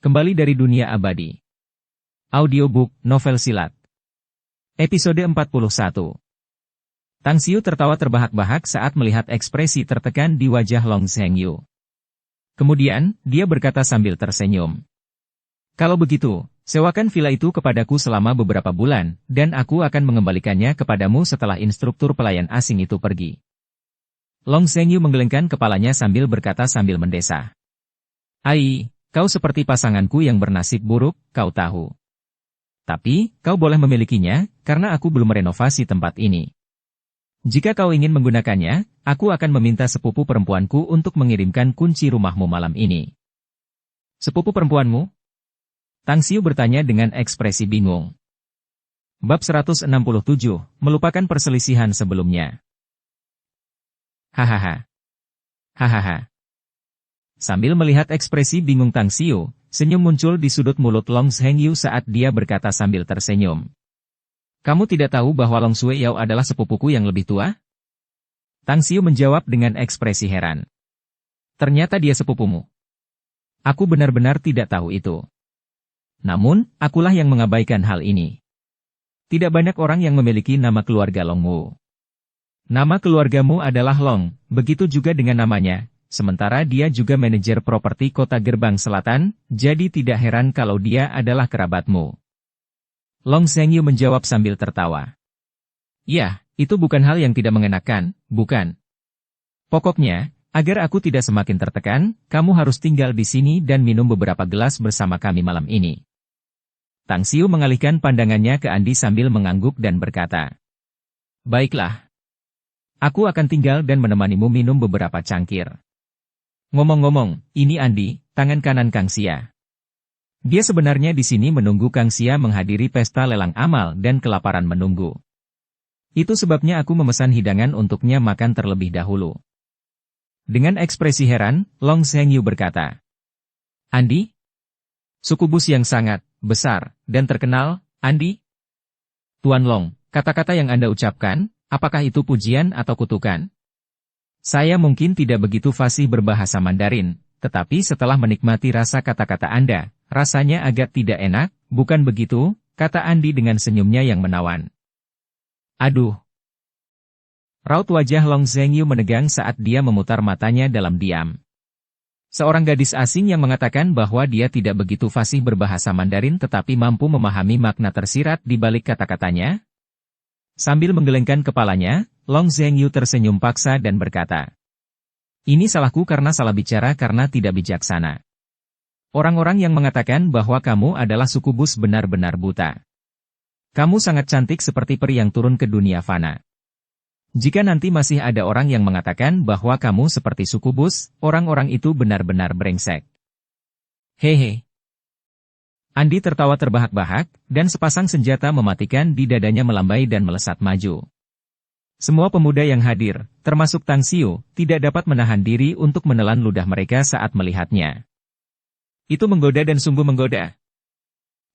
Kembali dari dunia abadi. Audiobook, novel silat. Episode 41. Tang Xiu tertawa terbahak-bahak saat melihat ekspresi tertekan di wajah Long Zhengyu. Kemudian, dia berkata sambil tersenyum. Kalau begitu, sewakan villa itu kepadaku selama beberapa bulan, dan aku akan mengembalikannya kepadamu setelah instruktur pelayan asing itu pergi. Long Zhengyu menggelengkan kepalanya sambil berkata sambil mendesah. Ai, kau seperti pasanganku yang bernasib buruk, kau tahu. Tapi, kau boleh memilikinya, karena aku belum merenovasi tempat ini. Jika kau ingin menggunakannya, aku akan meminta sepupu perempuanku untuk mengirimkan kunci rumahmu malam ini. Sepupu perempuanmu? Tang Xiu bertanya dengan ekspresi bingung. Bab 167, melupakan perselisihan sebelumnya. Hahaha. Hahaha. Sambil melihat ekspresi bingung Tang Xiu, senyum muncul di sudut mulut Long Zhengyu saat dia berkata sambil tersenyum. Kamu tidak tahu bahwa Long Shuiyao adalah sepupuku yang lebih tua? Tang Xiu menjawab dengan ekspresi heran. Ternyata dia sepupumu. Aku benar-benar tidak tahu itu. Namun, akulah yang mengabaikan hal ini. Tidak banyak orang yang memiliki nama keluarga Long Wu. Nama keluargamu adalah Long, begitu juga dengan namanya. Sementara dia juga manajer properti kota Gerbang Selatan, jadi tidak heran kalau dia adalah kerabatmu. Long Zhengyu menjawab sambil tertawa. Ya, itu bukan hal yang tidak mengenakan, bukan? Pokoknya, agar aku tidak semakin tertekan, kamu harus tinggal di sini dan minum beberapa gelas bersama kami malam ini. Tang Xiu mengalihkan pandangannya ke Andi sambil mengangguk dan berkata. Baiklah. Aku akan tinggal dan menemanimu minum beberapa cangkir. Ngomong-ngomong, ini Andi, tangan kanan Kang Xia. Dia sebenarnya di sini menunggu Kang Xia menghadiri pesta lelang amal dan kelaparan menunggu. Itu sebabnya aku memesan hidangan untuknya makan terlebih dahulu. Dengan ekspresi heran, Long Zhengyu berkata. Andi? Suku bus yang sangat besar dan terkenal, Andi? Tuan Long, kata-kata yang Anda ucapkan, apakah itu pujian atau kutukan? Saya mungkin tidak begitu fasih berbahasa Mandarin, tetapi setelah menikmati rasa kata-kata Anda, rasanya agak tidak enak, bukan begitu? Kata Andi dengan senyumnya yang menawan. Aduh. Raut wajah Long Zhengyu menegang saat dia memutar matanya dalam diam. Seorang gadis asing yang mengatakan bahwa dia tidak begitu fasih berbahasa Mandarin tetapi mampu memahami makna tersirat di balik kata-katanya? Sambil menggelengkan kepalanya, Long Zhengyu tersenyum paksa dan berkata. Ini salahku karena salah bicara karena tidak bijaksana. Orang-orang yang mengatakan bahwa kamu adalah suku bus benar-benar buta. Kamu sangat cantik seperti peri yang turun ke dunia fana. Jika nanti masih ada orang yang mengatakan bahwa kamu seperti suku bus, orang-orang itu benar-benar brengsek. Hehe. Andi tertawa terbahak-bahak, dan sepasang senjata mematikan di dadanya melambai dan melesat maju. Semua pemuda yang hadir, termasuk Tang Xiu, tidak dapat menahan diri untuk menelan ludah mereka saat melihatnya. Itu menggoda dan sungguh menggoda.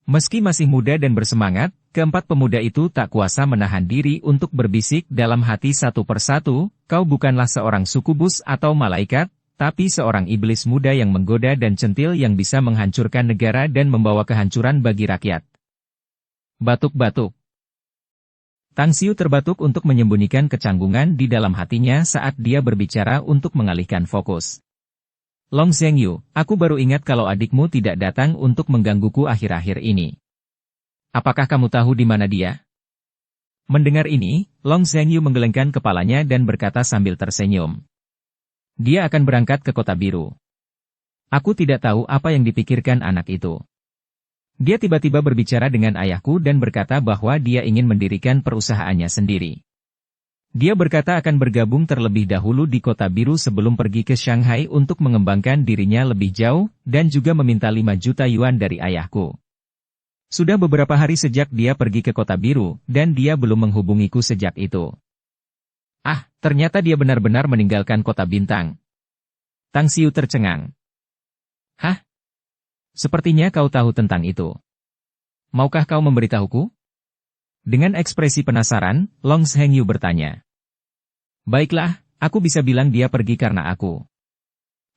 Meski masih muda dan bersemangat, keempat pemuda itu tak kuasa menahan diri untuk berbisik dalam hati satu persatu, kau bukanlah seorang sukubus atau malaikat, tapi seorang iblis muda yang menggoda dan centil yang bisa menghancurkan negara dan membawa kehancuran bagi rakyat. Batuk-batuk. Tang Xiu terbatuk untuk menyembunyikan kecanggungan di dalam hatinya saat dia berbicara untuk mengalihkan fokus. Long Zhengyu, aku baru ingat kalau adikmu tidak datang untuk menggangguku akhir-akhir ini. Apakah kamu tahu di mana dia? Mendengar ini, Long Zhengyu menggelengkan kepalanya dan berkata sambil tersenyum. Dia akan berangkat ke Kota Biru. Aku tidak tahu apa yang dipikirkan anak itu. Dia tiba-tiba berbicara dengan ayahku dan berkata bahwa dia ingin mendirikan perusahaannya sendiri. Dia berkata akan bergabung terlebih dahulu di Kota Biru sebelum pergi ke Shanghai untuk mengembangkan dirinya lebih jauh, dan juga meminta 5 juta yuan dari ayahku. Sudah beberapa hari sejak dia pergi ke Kota Biru, dan dia belum menghubungiku sejak itu. Ah, ternyata dia benar-benar meninggalkan Kota Bintang. Tang Xiu tercengang. Hah? Sepertinya kau tahu tentang itu. Maukah kau memberitahuku? Dengan ekspresi penasaran, Long Zhengyu bertanya. Baiklah, aku bisa bilang dia pergi karena aku.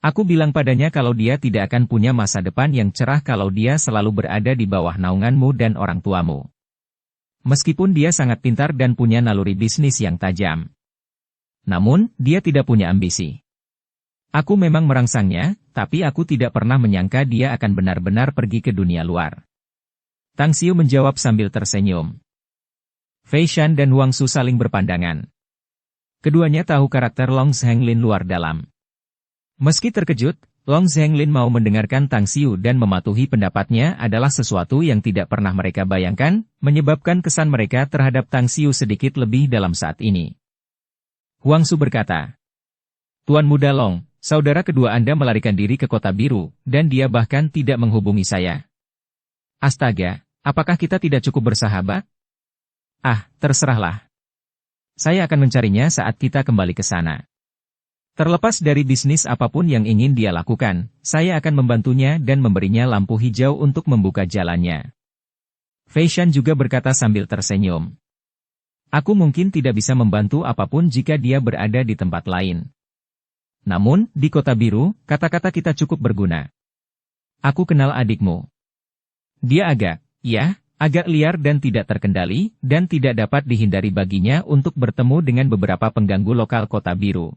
Aku bilang padanya kalau dia tidak akan punya masa depan yang cerah kalau dia selalu berada di bawah naunganmu dan orang tuamu. Meskipun dia sangat pintar dan punya naluri bisnis yang tajam. Namun, dia tidak punya ambisi. Aku memang merangsangnya, tapi aku tidak pernah menyangka dia akan benar-benar pergi ke dunia luar. Tang Xiu menjawab sambil tersenyum. Fei Shan dan Huang Su saling berpandangan. Keduanya tahu karakter Long Zhenglin luar dalam. Meski terkejut, Long Zhenglin mau mendengarkan Tang Xiu dan mematuhi pendapatnya adalah sesuatu yang tidak pernah mereka bayangkan, menyebabkan kesan mereka terhadap Tang Xiu sedikit lebih dalam saat ini. Huang Su berkata, Tuan Muda Long, saudara kedua Anda melarikan diri ke Kota Biru, dan dia bahkan tidak menghubungi saya. Astaga, apakah kita tidak cukup bersahabat? Ah, terserahlah. Saya akan mencarinya saat kita kembali ke sana. Terlepas dari bisnis apapun yang ingin dia lakukan, saya akan membantunya dan memberinya lampu hijau untuk membuka jalannya. Fei Shan juga berkata sambil tersenyum. Aku mungkin tidak bisa membantu apapun jika dia berada di tempat lain. Namun, di Kota Biru, kata-kata kita cukup berguna. Aku kenal adikmu. Dia agak liar dan tidak terkendali, dan tidak dapat dihindari baginya untuk bertemu dengan beberapa pengganggu lokal Kota Biru.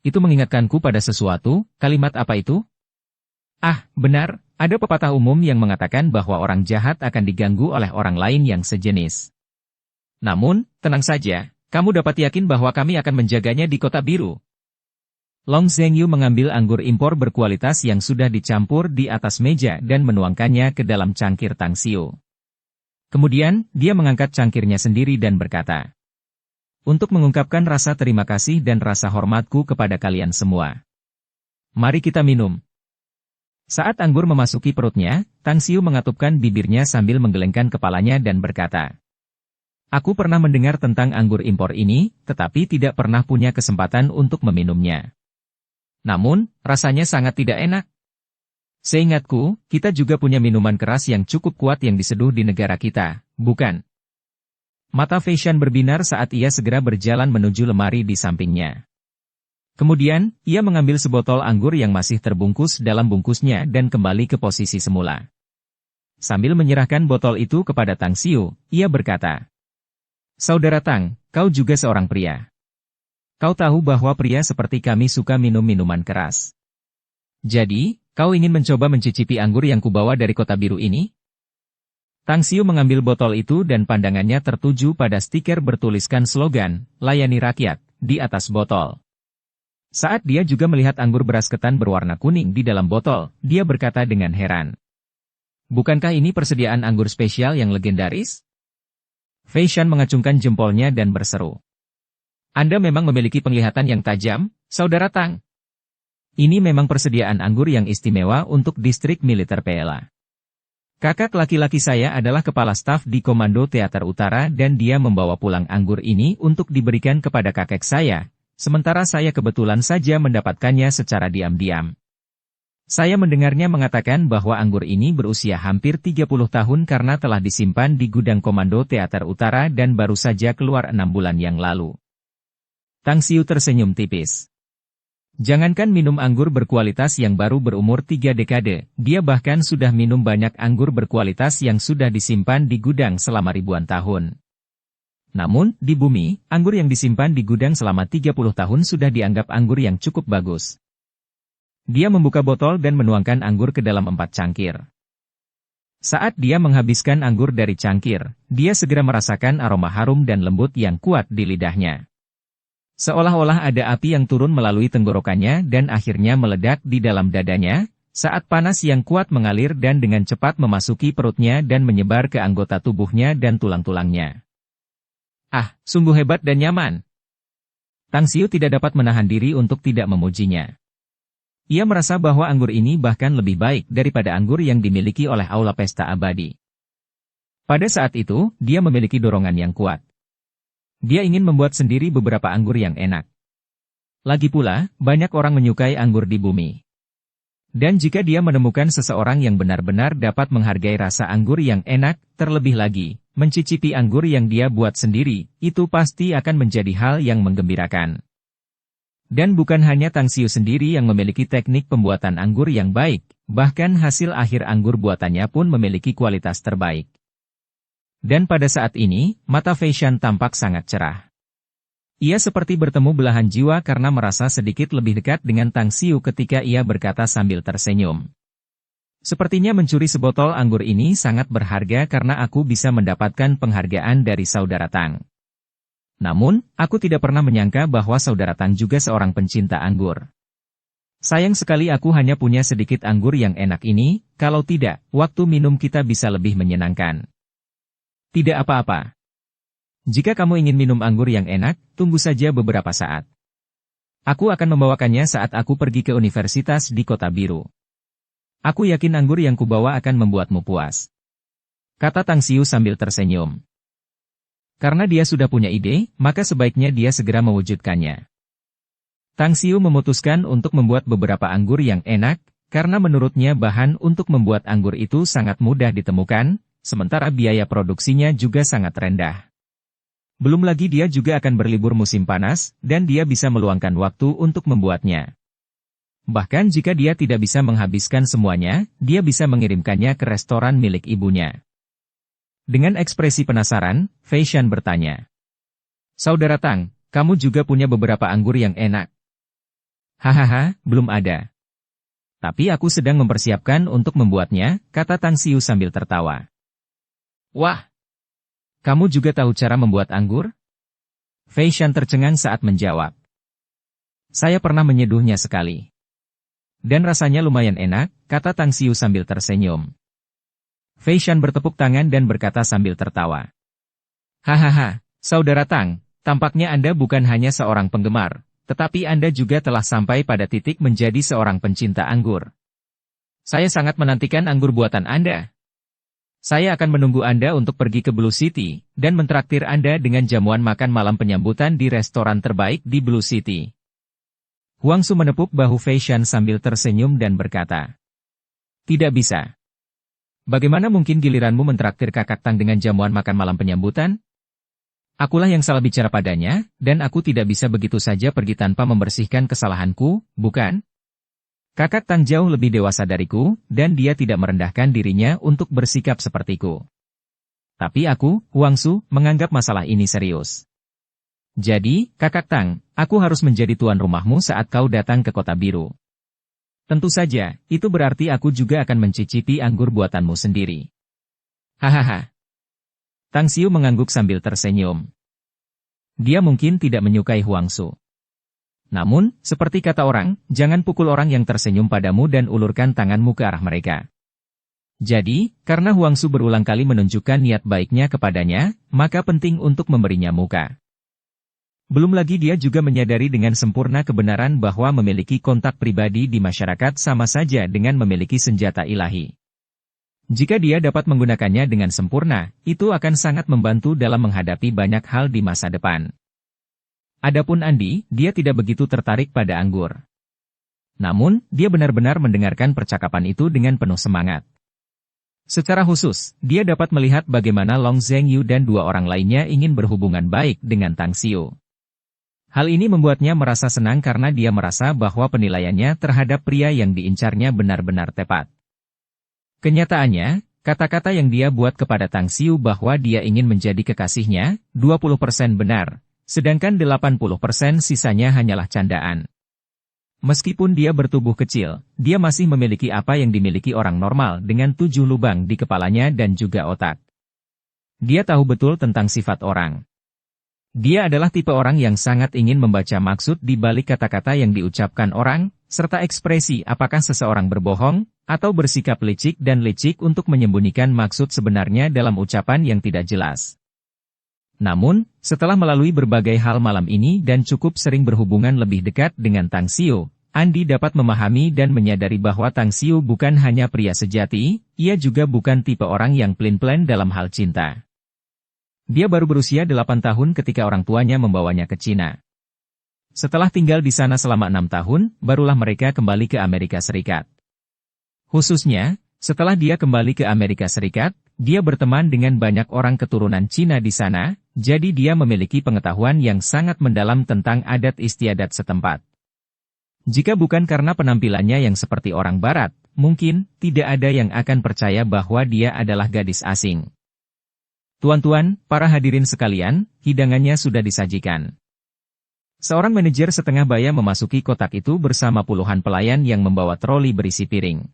Itu mengingatkanku pada sesuatu, kalimat apa itu? Ah, benar, ada pepatah umum yang mengatakan bahwa orang jahat akan diganggu oleh orang lain yang sejenis. Namun, tenang saja, kamu dapat yakin bahwa kami akan menjaganya di Kota Biru. Long Zhengyu mengambil anggur impor berkualitas yang sudah dicampur di atas meja dan menuangkannya ke dalam cangkir Tang Xiu. Kemudian, dia mengangkat cangkirnya sendiri dan berkata, untuk mengungkapkan rasa terima kasih dan rasa hormatku kepada kalian semua. Mari kita minum. Saat anggur memasuki perutnya, Tang Xiu mengatupkan bibirnya sambil menggelengkan kepalanya dan berkata, Aku pernah mendengar tentang anggur impor ini, tetapi tidak pernah punya kesempatan untuk meminumnya. Namun, rasanya sangat tidak enak. Seingatku, kita juga punya minuman keras yang cukup kuat yang diseduh di negara kita, bukan? Mata Fei Shan berbinar saat ia segera berjalan menuju lemari di sampingnya. Kemudian, ia mengambil sebotol anggur yang masih terbungkus dalam bungkusnya dan kembali ke posisi semula. Sambil menyerahkan botol itu kepada Tang Xiu, ia berkata, Saudara Tang, kau juga seorang pria. Kau tahu bahwa pria seperti kami suka minum minuman keras. Jadi, kau ingin mencoba mencicipi anggur yang kubawa dari Kota Biru ini? Tang Xiu mengambil botol itu dan pandangannya tertuju pada stiker bertuliskan slogan, Layani Rakyat, di atas botol. Saat dia juga melihat anggur beras ketan berwarna kuning di dalam botol, dia berkata dengan heran. Bukankah ini persediaan anggur spesial yang legendaris? Fei Shan mengacungkan jempolnya dan berseru. Anda memang memiliki penglihatan yang tajam, Saudara Tang. Ini memang persediaan anggur yang istimewa untuk distrik militer Pela. Kakak laki-laki saya adalah kepala staf di Komando Teater Utara dan dia membawa pulang anggur ini untuk diberikan kepada kakek saya, sementara saya kebetulan saja mendapatkannya secara diam-diam. Saya mendengarnya mengatakan bahwa anggur ini berusia hampir 30 tahun karena telah disimpan di gudang Komando Teater Utara dan baru saja keluar 6 bulan yang lalu. Tang Xiu tersenyum tipis. Jangankan minum anggur berkualitas yang baru berumur 3 dekade, dia bahkan sudah minum banyak anggur berkualitas yang sudah disimpan di gudang selama ribuan tahun. Namun, di bumi, anggur yang disimpan di gudang selama 30 tahun sudah dianggap anggur yang cukup bagus. Dia membuka botol dan menuangkan anggur ke dalam 4 cangkir. Saat dia menghabiskan anggur dari cangkir, dia segera merasakan aroma harum dan lembut yang kuat di lidahnya. Seolah-olah ada api yang turun melalui tenggorokannya dan akhirnya meledak di dalam dadanya, saat panas yang kuat mengalir dan dengan cepat memasuki perutnya dan menyebar ke anggota tubuhnya dan tulang-tulangnya. Ah, sungguh hebat dan nyaman. Tang Xiu tidak dapat menahan diri untuk tidak memujinya. Ia merasa bahwa anggur ini bahkan lebih baik daripada anggur yang dimiliki oleh Aula Pesta Abadi. Pada saat itu, dia memiliki dorongan yang kuat. Dia ingin membuat sendiri beberapa anggur yang enak. Lagi pula, banyak orang menyukai anggur di bumi. Dan jika dia menemukan seseorang yang benar-benar dapat menghargai rasa anggur yang enak, terlebih lagi, mencicipi anggur yang dia buat sendiri, itu pasti akan menjadi hal yang menggembirakan. Dan bukan hanya Tang Xiu sendiri yang memiliki teknik pembuatan anggur yang baik, bahkan hasil akhir anggur buatannya pun memiliki kualitas terbaik. Dan pada saat ini, mata Fei Shan tampak sangat cerah. Ia seperti bertemu belahan jiwa karena merasa sedikit lebih dekat dengan Tang Xiu ketika ia berkata sambil tersenyum. Sepertinya mencuri sebotol anggur ini sangat berharga karena aku bisa mendapatkan penghargaan dari saudara Tang. Namun, aku tidak pernah menyangka bahwa saudara Tang juga seorang pencinta anggur. Sayang sekali aku hanya punya sedikit anggur yang enak ini, kalau tidak, waktu minum kita bisa lebih menyenangkan. Tidak apa-apa. Jika kamu ingin minum anggur yang enak, tunggu saja beberapa saat. Aku akan membawakannya saat aku pergi ke universitas di Kota Biru. Aku yakin anggur yang kubawa akan membuatmu puas. Kata Tang Xiu sambil tersenyum. Karena dia sudah punya ide, maka sebaiknya dia segera mewujudkannya. Tang Xiu memutuskan untuk membuat beberapa anggur yang enak, karena menurutnya bahan untuk membuat anggur itu sangat mudah ditemukan, sementara biaya produksinya juga sangat rendah. Belum lagi dia juga akan berlibur musim panas, dan dia bisa meluangkan waktu untuk membuatnya. Bahkan jika dia tidak bisa menghabiskan semuanya, dia bisa mengirimkannya ke restoran milik ibunya. Dengan ekspresi penasaran, Fei Shan bertanya. Saudara Tang, kamu juga punya beberapa anggur yang enak. Hahaha, belum ada. Tapi aku sedang mempersiapkan untuk membuatnya, kata Tang Xiu sambil tertawa. Wah! Kamu juga tahu cara membuat anggur? Fei Shan tercengang saat menjawab. Saya pernah menyeduhnya sekali. Dan rasanya lumayan enak, kata Tang Xiu sambil tersenyum. Fei Shan bertepuk tangan dan berkata sambil tertawa. Hahaha, saudara Tang, tampaknya Anda bukan hanya seorang penggemar, tetapi Anda juga telah sampai pada titik menjadi seorang pencinta anggur. Saya sangat menantikan anggur buatan Anda. Saya akan menunggu Anda untuk pergi ke Blue City, dan mentraktir Anda dengan jamuan makan malam penyambutan di restoran terbaik di Blue City. Huang Su menepuk bahu Fei Shan sambil tersenyum dan berkata. Tidak bisa. Bagaimana mungkin giliranmu mentraktir Kakak Tang dengan jamuan makan malam penyambutan? Akulah yang salah bicara padanya, dan aku tidak bisa begitu saja pergi tanpa membersihkan kesalahanku, bukan? Kakak Tang jauh lebih dewasa dariku, dan dia tidak merendahkan dirinya untuk bersikap sepertiku. Tapi aku, Huang Su, menganggap masalah ini serius. Jadi, Kakak Tang, aku harus menjadi tuan rumahmu saat kau datang ke Kota Biru. Tentu saja, itu berarti aku juga akan mencicipi anggur buatanmu sendiri. Hahaha. Tang Xiu mengangguk sambil tersenyum. Dia mungkin tidak menyukai Huang Su. Namun, seperti kata orang, jangan pukul orang yang tersenyum padamu dan ulurkan tanganmu ke arah mereka. Jadi, karena Huang Su berulang kali menunjukkan niat baiknya kepadanya, maka penting untuk memberinya muka. Belum lagi dia juga menyadari dengan sempurna kebenaran bahwa memiliki kontak pribadi di masyarakat sama saja dengan memiliki senjata ilahi. Jika dia dapat menggunakannya dengan sempurna, itu akan sangat membantu dalam menghadapi banyak hal di masa depan. Adapun Andi, dia tidak begitu tertarik pada anggur. Namun, dia benar-benar mendengarkan percakapan itu dengan penuh semangat. Secara khusus, dia dapat melihat bagaimana Long Zhengyu dan dua orang lainnya ingin berhubungan baik dengan Tang Xiu. Hal ini membuatnya merasa senang karena dia merasa bahwa penilaiannya terhadap pria yang diincarnya benar-benar tepat. Kenyataannya, kata-kata yang dia buat kepada Tang Xiu bahwa dia ingin menjadi kekasihnya, 20% benar, sedangkan 80% sisanya hanyalah candaan. Meskipun dia bertubuh kecil, dia masih memiliki apa yang dimiliki orang normal dengan 7 lubang di kepalanya dan juga otak. Dia tahu betul tentang sifat orang. Dia adalah tipe orang yang sangat ingin membaca maksud di balik kata-kata yang diucapkan orang, serta ekspresi apakah seseorang berbohong, atau bersikap licik dan licik untuk menyembunyikan maksud sebenarnya dalam ucapan yang tidak jelas. Namun, setelah melalui berbagai hal malam ini dan cukup sering berhubungan lebih dekat dengan Tang Xiu, Andi dapat memahami dan menyadari bahwa Tang Xiu bukan hanya pria sejati, ia juga bukan tipe orang yang pelin-pelan dalam hal cinta. Dia baru berusia 8 tahun ketika orang tuanya membawanya ke Cina. Setelah tinggal di sana selama 6 tahun, barulah mereka kembali ke Amerika Serikat. Khususnya, setelah dia kembali ke Amerika Serikat, dia berteman dengan banyak orang keturunan Cina di sana, jadi dia memiliki pengetahuan yang sangat mendalam tentang adat istiadat setempat. Jika bukan karena penampilannya yang seperti orang barat, mungkin tidak ada yang akan percaya bahwa dia adalah gadis asing. Tuan-tuan, para hadirin sekalian, hidangannya sudah disajikan. Seorang manajer setengah baya memasuki kotak itu bersama puluhan pelayan yang membawa troli berisi piring.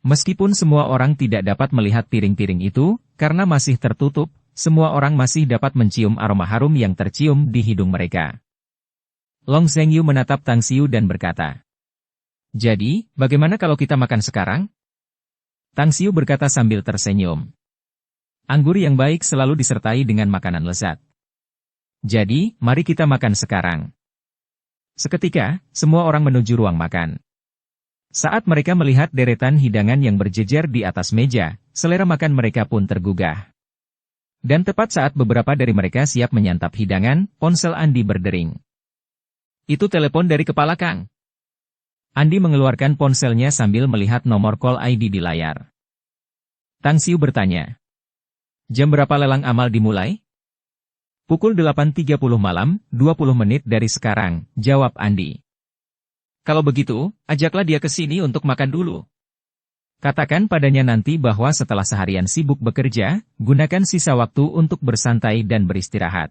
Meskipun semua orang tidak dapat melihat piring-piring itu, karena masih tertutup, semua orang masih dapat mencium aroma harum yang tercium di hidung mereka. Long Zhengyu menatap Tang Xiu dan berkata, "Jadi, bagaimana kalau kita makan sekarang?" Tang Xiu berkata sambil tersenyum. Anggur yang baik selalu disertai dengan makanan lezat. Jadi, mari kita makan sekarang. Seketika, semua orang menuju ruang makan. Saat mereka melihat deretan hidangan yang berjejer di atas meja, selera makan mereka pun tergugah. Dan tepat saat beberapa dari mereka siap menyantap hidangan, ponsel Andi berdering. "Itu telepon dari kepala Kang." Andi mengeluarkan ponselnya sambil melihat nomor call ID di layar. Tang Xiu bertanya, "Jam berapa lelang amal dimulai?" "Pukul 8.30 malam, 20 menit dari sekarang," jawab Andi. "Kalau begitu, ajaklah dia ke sini untuk makan dulu. Katakan padanya nanti bahwa setelah seharian sibuk bekerja, gunakan sisa waktu untuk bersantai dan beristirahat.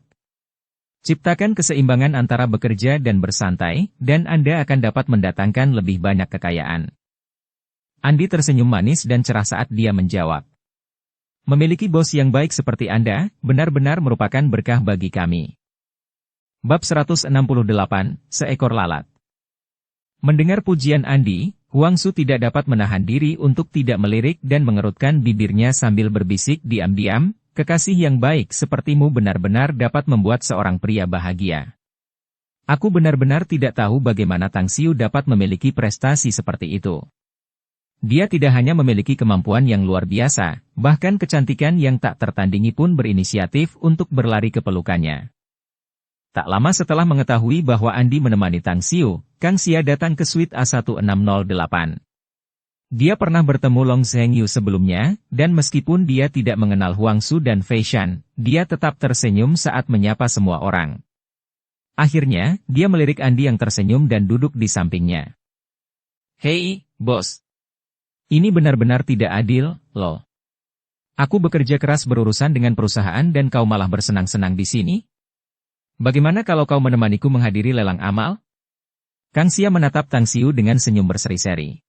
Ciptakan keseimbangan antara bekerja dan bersantai, dan Anda akan dapat mendatangkan lebih banyak kekayaan." Andi tersenyum manis dan cerah saat dia menjawab, "Memiliki bos yang baik seperti Anda, benar-benar merupakan berkah bagi kami." Bab 168, Seekor Lalat. Mendengar pujian Andi, Huang Su tidak dapat menahan diri untuk tidak melirik dan mengerutkan bibirnya sambil berbisik diam-diam, "Kekasih yang baik sepertimu benar-benar dapat membuat seorang pria bahagia. Aku benar-benar tidak tahu bagaimana Tang Xiu dapat memiliki prestasi seperti itu. Dia tidak hanya memiliki kemampuan yang luar biasa, bahkan kecantikan yang tak tertandingi pun berinisiatif untuk berlari ke pelukannya." Tak lama setelah mengetahui bahwa Andi menemani Tang Xiu, Kang Xia datang ke suite A1608. Dia pernah bertemu Long Zhengyu sebelumnya, dan meskipun dia tidak mengenal Huang Su dan Fei Shan, dia tetap tersenyum saat menyapa semua orang. Akhirnya, dia melirik Andi yang tersenyum dan duduk di sampingnya. "Hei, bos. Ini benar-benar tidak adil, loh. Aku bekerja keras berurusan dengan perusahaan dan kau malah bersenang-senang di sini? Bagaimana kalau kau menemaniku menghadiri lelang amal?" Kang Xia menatap Tang Xiu dengan senyum berseri-seri.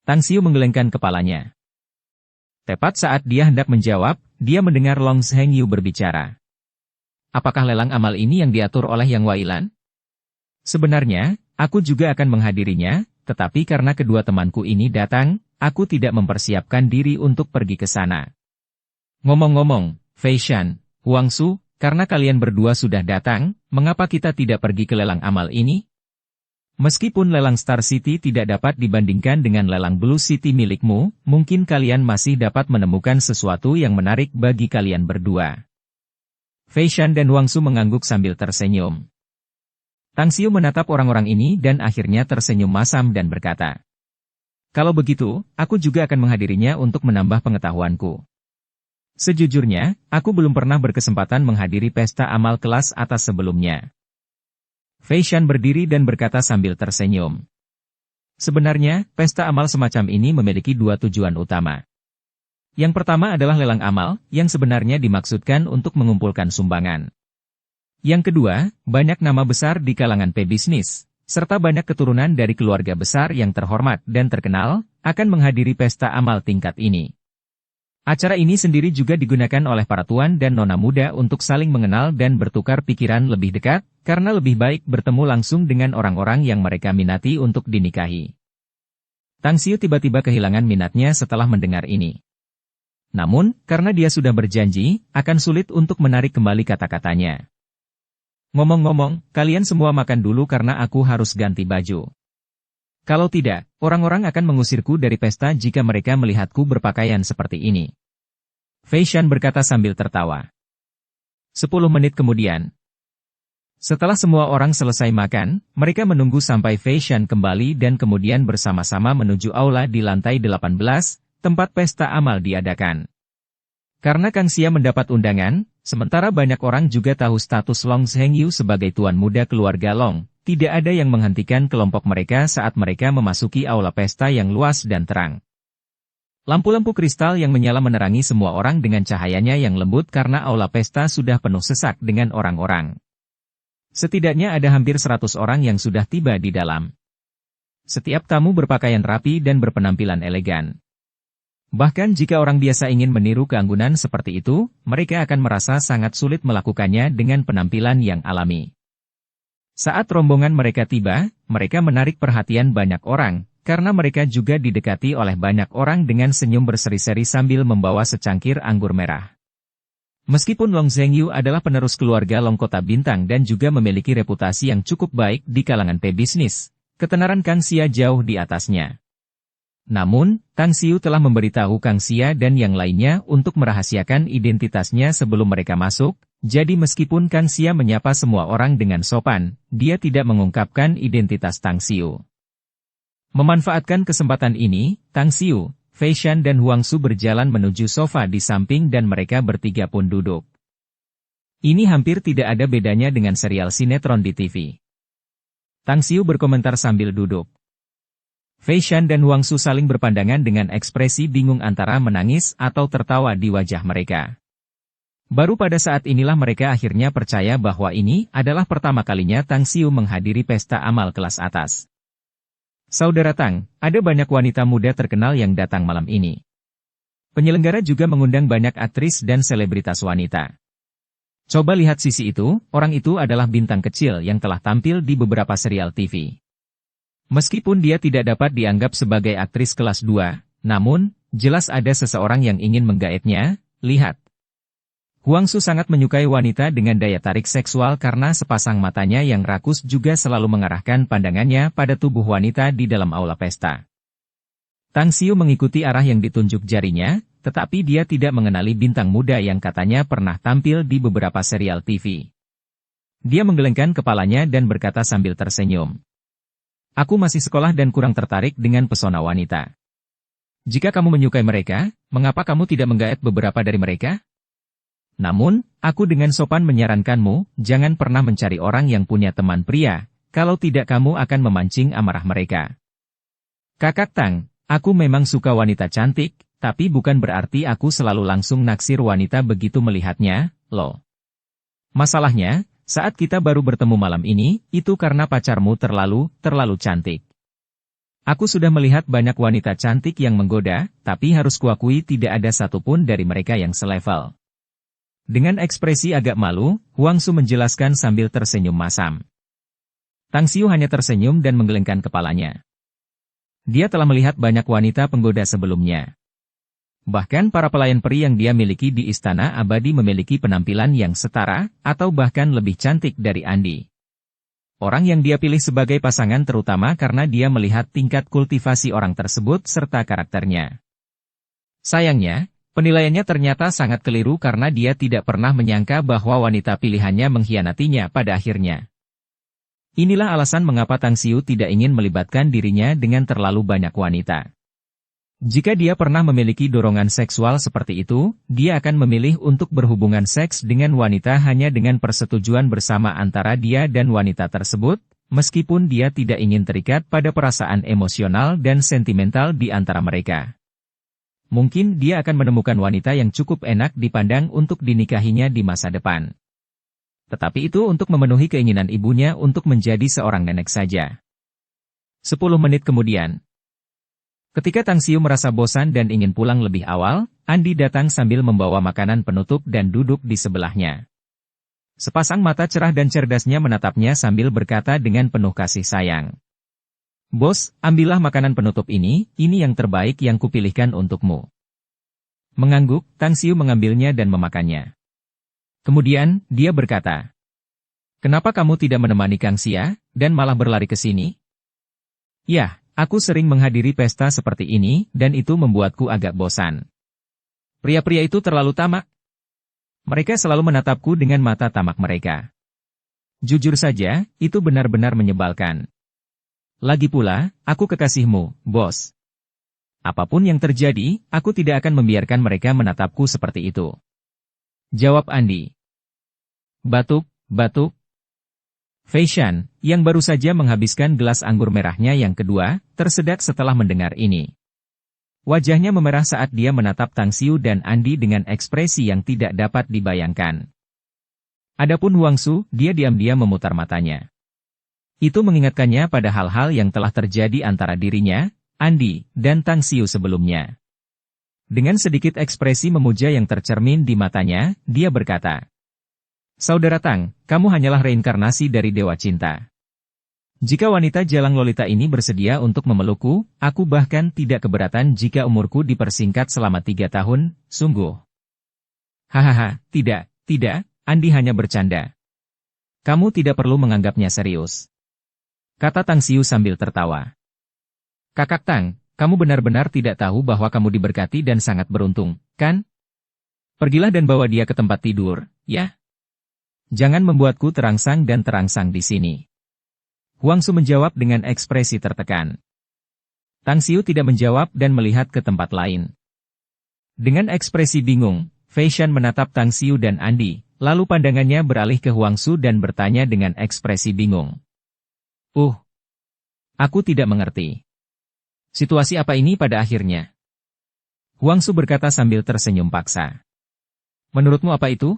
Tang Xiu menggelengkan kepalanya. Tepat saat dia hendak menjawab, dia mendengar Long Zhengyu berbicara. "Apakah lelang amal ini yang diatur oleh Yang Wailan?" "Sebenarnya, aku juga akan menghadirinya, tetapi karena kedua temanku ini datang, aku tidak mempersiapkan diri untuk pergi ke sana. Ngomong-ngomong, Fei Shan, Huang Su, karena kalian berdua sudah datang, mengapa kita tidak pergi ke lelang amal ini? Meskipun lelang Star City tidak dapat dibandingkan dengan lelang Blue City milikmu, mungkin kalian masih dapat menemukan sesuatu yang menarik bagi kalian berdua." Fei Shan dan Huang Su mengangguk sambil tersenyum. Tang Xiu menatap orang-orang ini dan akhirnya tersenyum masam dan berkata, "Kalau begitu, aku juga akan menghadirinya untuk menambah pengetahuanku. Sejujurnya, aku belum pernah berkesempatan menghadiri pesta amal kelas atas sebelumnya." Fei Shan berdiri dan berkata sambil tersenyum. "Sebenarnya, pesta amal semacam ini memiliki dua tujuan utama. Yang pertama adalah lelang amal, yang sebenarnya dimaksudkan untuk mengumpulkan sumbangan. Yang kedua, banyak nama besar di kalangan pebisnis, serta banyak keturunan dari keluarga besar yang terhormat dan terkenal, akan menghadiri pesta amal tingkat ini. Acara ini sendiri juga digunakan oleh para tuan dan nona muda untuk saling mengenal dan bertukar pikiran lebih dekat, karena lebih baik bertemu langsung dengan orang-orang yang mereka minati untuk dinikahi." Tang Xiu tiba-tiba kehilangan minatnya setelah mendengar ini. Namun, karena dia sudah berjanji, akan sulit untuk menarik kembali kata-katanya. "Ngomong-ngomong, kalian semua makan dulu karena aku harus ganti baju. Kalau tidak, orang-orang akan mengusirku dari pesta jika mereka melihatku berpakaian seperti ini." Fei Shan berkata sambil tertawa. 10 menit kemudian. Setelah semua orang selesai makan, mereka menunggu sampai Fei Shan kembali dan kemudian bersama-sama menuju aula di lantai 18, tempat pesta amal diadakan. Karena Kang Xia mendapat undangan, sementara banyak orang juga tahu status Long Zhengyu sebagai tuan muda keluarga Long, tidak ada yang menghentikan kelompok mereka saat mereka memasuki aula pesta yang luas dan terang. Lampu-lampu kristal yang menyala menerangi semua orang dengan cahayanya yang lembut karena aula pesta sudah penuh sesak dengan orang-orang. Setidaknya ada hampir 100 orang yang sudah tiba di dalam. Setiap tamu berpakaian rapi dan berpenampilan elegan. Bahkan jika orang biasa ingin meniru keanggunan seperti itu, mereka akan merasa sangat sulit melakukannya dengan penampilan yang alami. Saat rombongan mereka tiba, mereka menarik perhatian banyak orang, karena mereka juga didekati oleh banyak orang dengan senyum berseri-seri sambil membawa secangkir anggur merah. Meskipun Long Zhengyu adalah penerus keluarga Long Kota Bintang dan juga memiliki reputasi yang cukup baik di kalangan pebisnis, ketenaran Kang Xia jauh di atasnya. Namun, Kang Xiu telah memberitahu Kang Xia dan yang lainnya untuk merahasiakan identitasnya sebelum mereka masuk, jadi meskipun Kang Xia menyapa semua orang dengan sopan, dia tidak mengungkapkan identitas Kang Xiu. Memanfaatkan kesempatan ini, Kang Xiu, Fei Shan dan Huang Su berjalan menuju sofa di samping dan mereka bertiga pun duduk. Ini hampir tidak ada bedanya dengan serial sinetron di TV. Kang Xiu berkomentar sambil duduk. Fei Shan dan Huang Su saling berpandangan dengan ekspresi bingung antara menangis atau tertawa di wajah mereka. Baru pada saat inilah mereka akhirnya percaya bahwa ini adalah pertama kalinya Kang Xiu menghadiri pesta amal kelas atas. Saudara Tang, ada banyak wanita muda terkenal yang datang malam ini. Penyelenggara juga mengundang banyak aktris dan selebritas wanita. Coba lihat sisi itu, orang itu adalah bintang kecil yang telah tampil di beberapa serial TV. Meskipun dia tidak dapat dianggap sebagai aktris kelas 2, namun, jelas ada seseorang yang ingin menggaetnya, lihat. Huang Su sangat menyukai wanita dengan daya tarik seksual karena sepasang matanya yang rakus juga selalu mengarahkan pandangannya pada tubuh wanita di dalam aula pesta. Kang Xiu mengikuti arah yang ditunjuk jarinya, tetapi dia tidak mengenali bintang muda yang katanya pernah tampil di beberapa serial TV. Dia menggelengkan kepalanya dan berkata sambil tersenyum. Aku masih sekolah dan kurang tertarik dengan pesona wanita. Jika kamu menyukai mereka, mengapa kamu tidak menggaet beberapa dari mereka? Namun, aku dengan sopan menyarankanmu, jangan pernah mencari orang yang punya teman pria, kalau tidak kamu akan memancing amarah mereka. Kakak Tang, aku memang suka wanita cantik, tapi bukan berarti aku selalu langsung naksir wanita begitu melihatnya, loh. Masalahnya, saat kita baru bertemu malam ini, itu karena pacarmu terlalu cantik. Aku sudah melihat banyak wanita cantik yang menggoda, tapi harus kuakui tidak ada satupun dari mereka yang selevel. Dengan ekspresi agak malu, Huang Su menjelaskan sambil tersenyum masam. Kang Xiu hanya tersenyum dan menggelengkan kepalanya. Dia telah melihat banyak wanita penggoda sebelumnya. Bahkan para pelayan peri yang dia miliki di Istana Abadi memiliki penampilan yang setara, atau bahkan lebih cantik dari Andi. Orang yang dia pilih sebagai pasangan terutama karena dia melihat tingkat kultivasi orang tersebut serta karakternya. Sayangnya, penilaiannya ternyata sangat keliru karena dia tidak pernah menyangka bahwa wanita pilihannya mengkhianatinya pada akhirnya. Inilah alasan mengapa Kang Xiu tidak ingin melibatkan dirinya dengan terlalu banyak wanita. Jika dia pernah memiliki dorongan seksual seperti itu, dia akan memilih untuk berhubungan seks dengan wanita hanya dengan persetujuan bersama antara dia dan wanita tersebut, meskipun dia tidak ingin terikat pada perasaan emosional dan sentimental di antara mereka. Mungkin dia akan menemukan wanita yang cukup enak dipandang untuk dinikahinya di masa depan. Tetapi itu untuk memenuhi keinginan ibunya untuk menjadi seorang nenek saja. 10 menit kemudian. Ketika Kang Xiu merasa bosan dan ingin pulang lebih awal, Andi datang sambil membawa makanan penutup dan duduk di sebelahnya. Sepasang mata cerah dan cerdasnya menatapnya sambil berkata dengan penuh kasih sayang. Bos, ambillah makanan penutup ini yang terbaik yang kupilihkan untukmu. Mengangguk, Kang Xiu mengambilnya dan memakannya. Kemudian, dia berkata, kenapa kamu tidak menemani Kang Xia, dan malah berlari ke sini? Yah. Aku sering menghadiri pesta seperti ini, dan itu membuatku agak bosan. Pria-pria itu terlalu tamak. Mereka selalu menatapku dengan mata tamak mereka. Jujur saja, itu benar-benar menyebalkan. Lagi pula, aku kekasihmu, bos. Apapun yang terjadi, aku tidak akan membiarkan mereka menatapku seperti itu. Jawab Andi. Batuk, batuk. Fei Shan, yang baru saja menghabiskan gelas anggur merahnya yang kedua, tersedak setelah mendengar ini. Wajahnya memerah saat dia menatap Tang Xiu dan Andi dengan ekspresi yang tidak dapat dibayangkan. Adapun Huang Su, dia diam-diam memutar matanya. Itu mengingatkannya pada hal-hal yang telah terjadi antara dirinya, Andi, dan Tang Xiu sebelumnya. Dengan sedikit ekspresi memuja yang tercermin di matanya, dia berkata, "Saudara Tang, kamu hanyalah reinkarnasi dari Dewa Cinta. Jika wanita Jalang Lolita ini bersedia untuk memelukku, aku bahkan tidak keberatan jika umurku dipersingkat selama 3 tahun, sungguh." Hahaha, tidak, Andi hanya bercanda. Kamu tidak perlu menganggapnya serius, kata Tang Xiu sambil tertawa. Kakak Tang, kamu benar-benar tidak tahu bahwa kamu diberkati dan sangat beruntung, kan? Pergilah dan bawa dia ke tempat tidur, ya? Jangan membuatku terangsang dan terangsang di sini. Huang Su menjawab dengan ekspresi tertekan. Tang Xiu tidak menjawab dan melihat ke tempat lain. Dengan ekspresi bingung, Fei Shan menatap Tang Xiu dan Andi, lalu pandangannya beralih ke Huang Su dan bertanya dengan ekspresi bingung. Aku tidak mengerti. Situasi apa ini pada akhirnya? Huang Su berkata sambil tersenyum paksa. Menurutmu apa itu?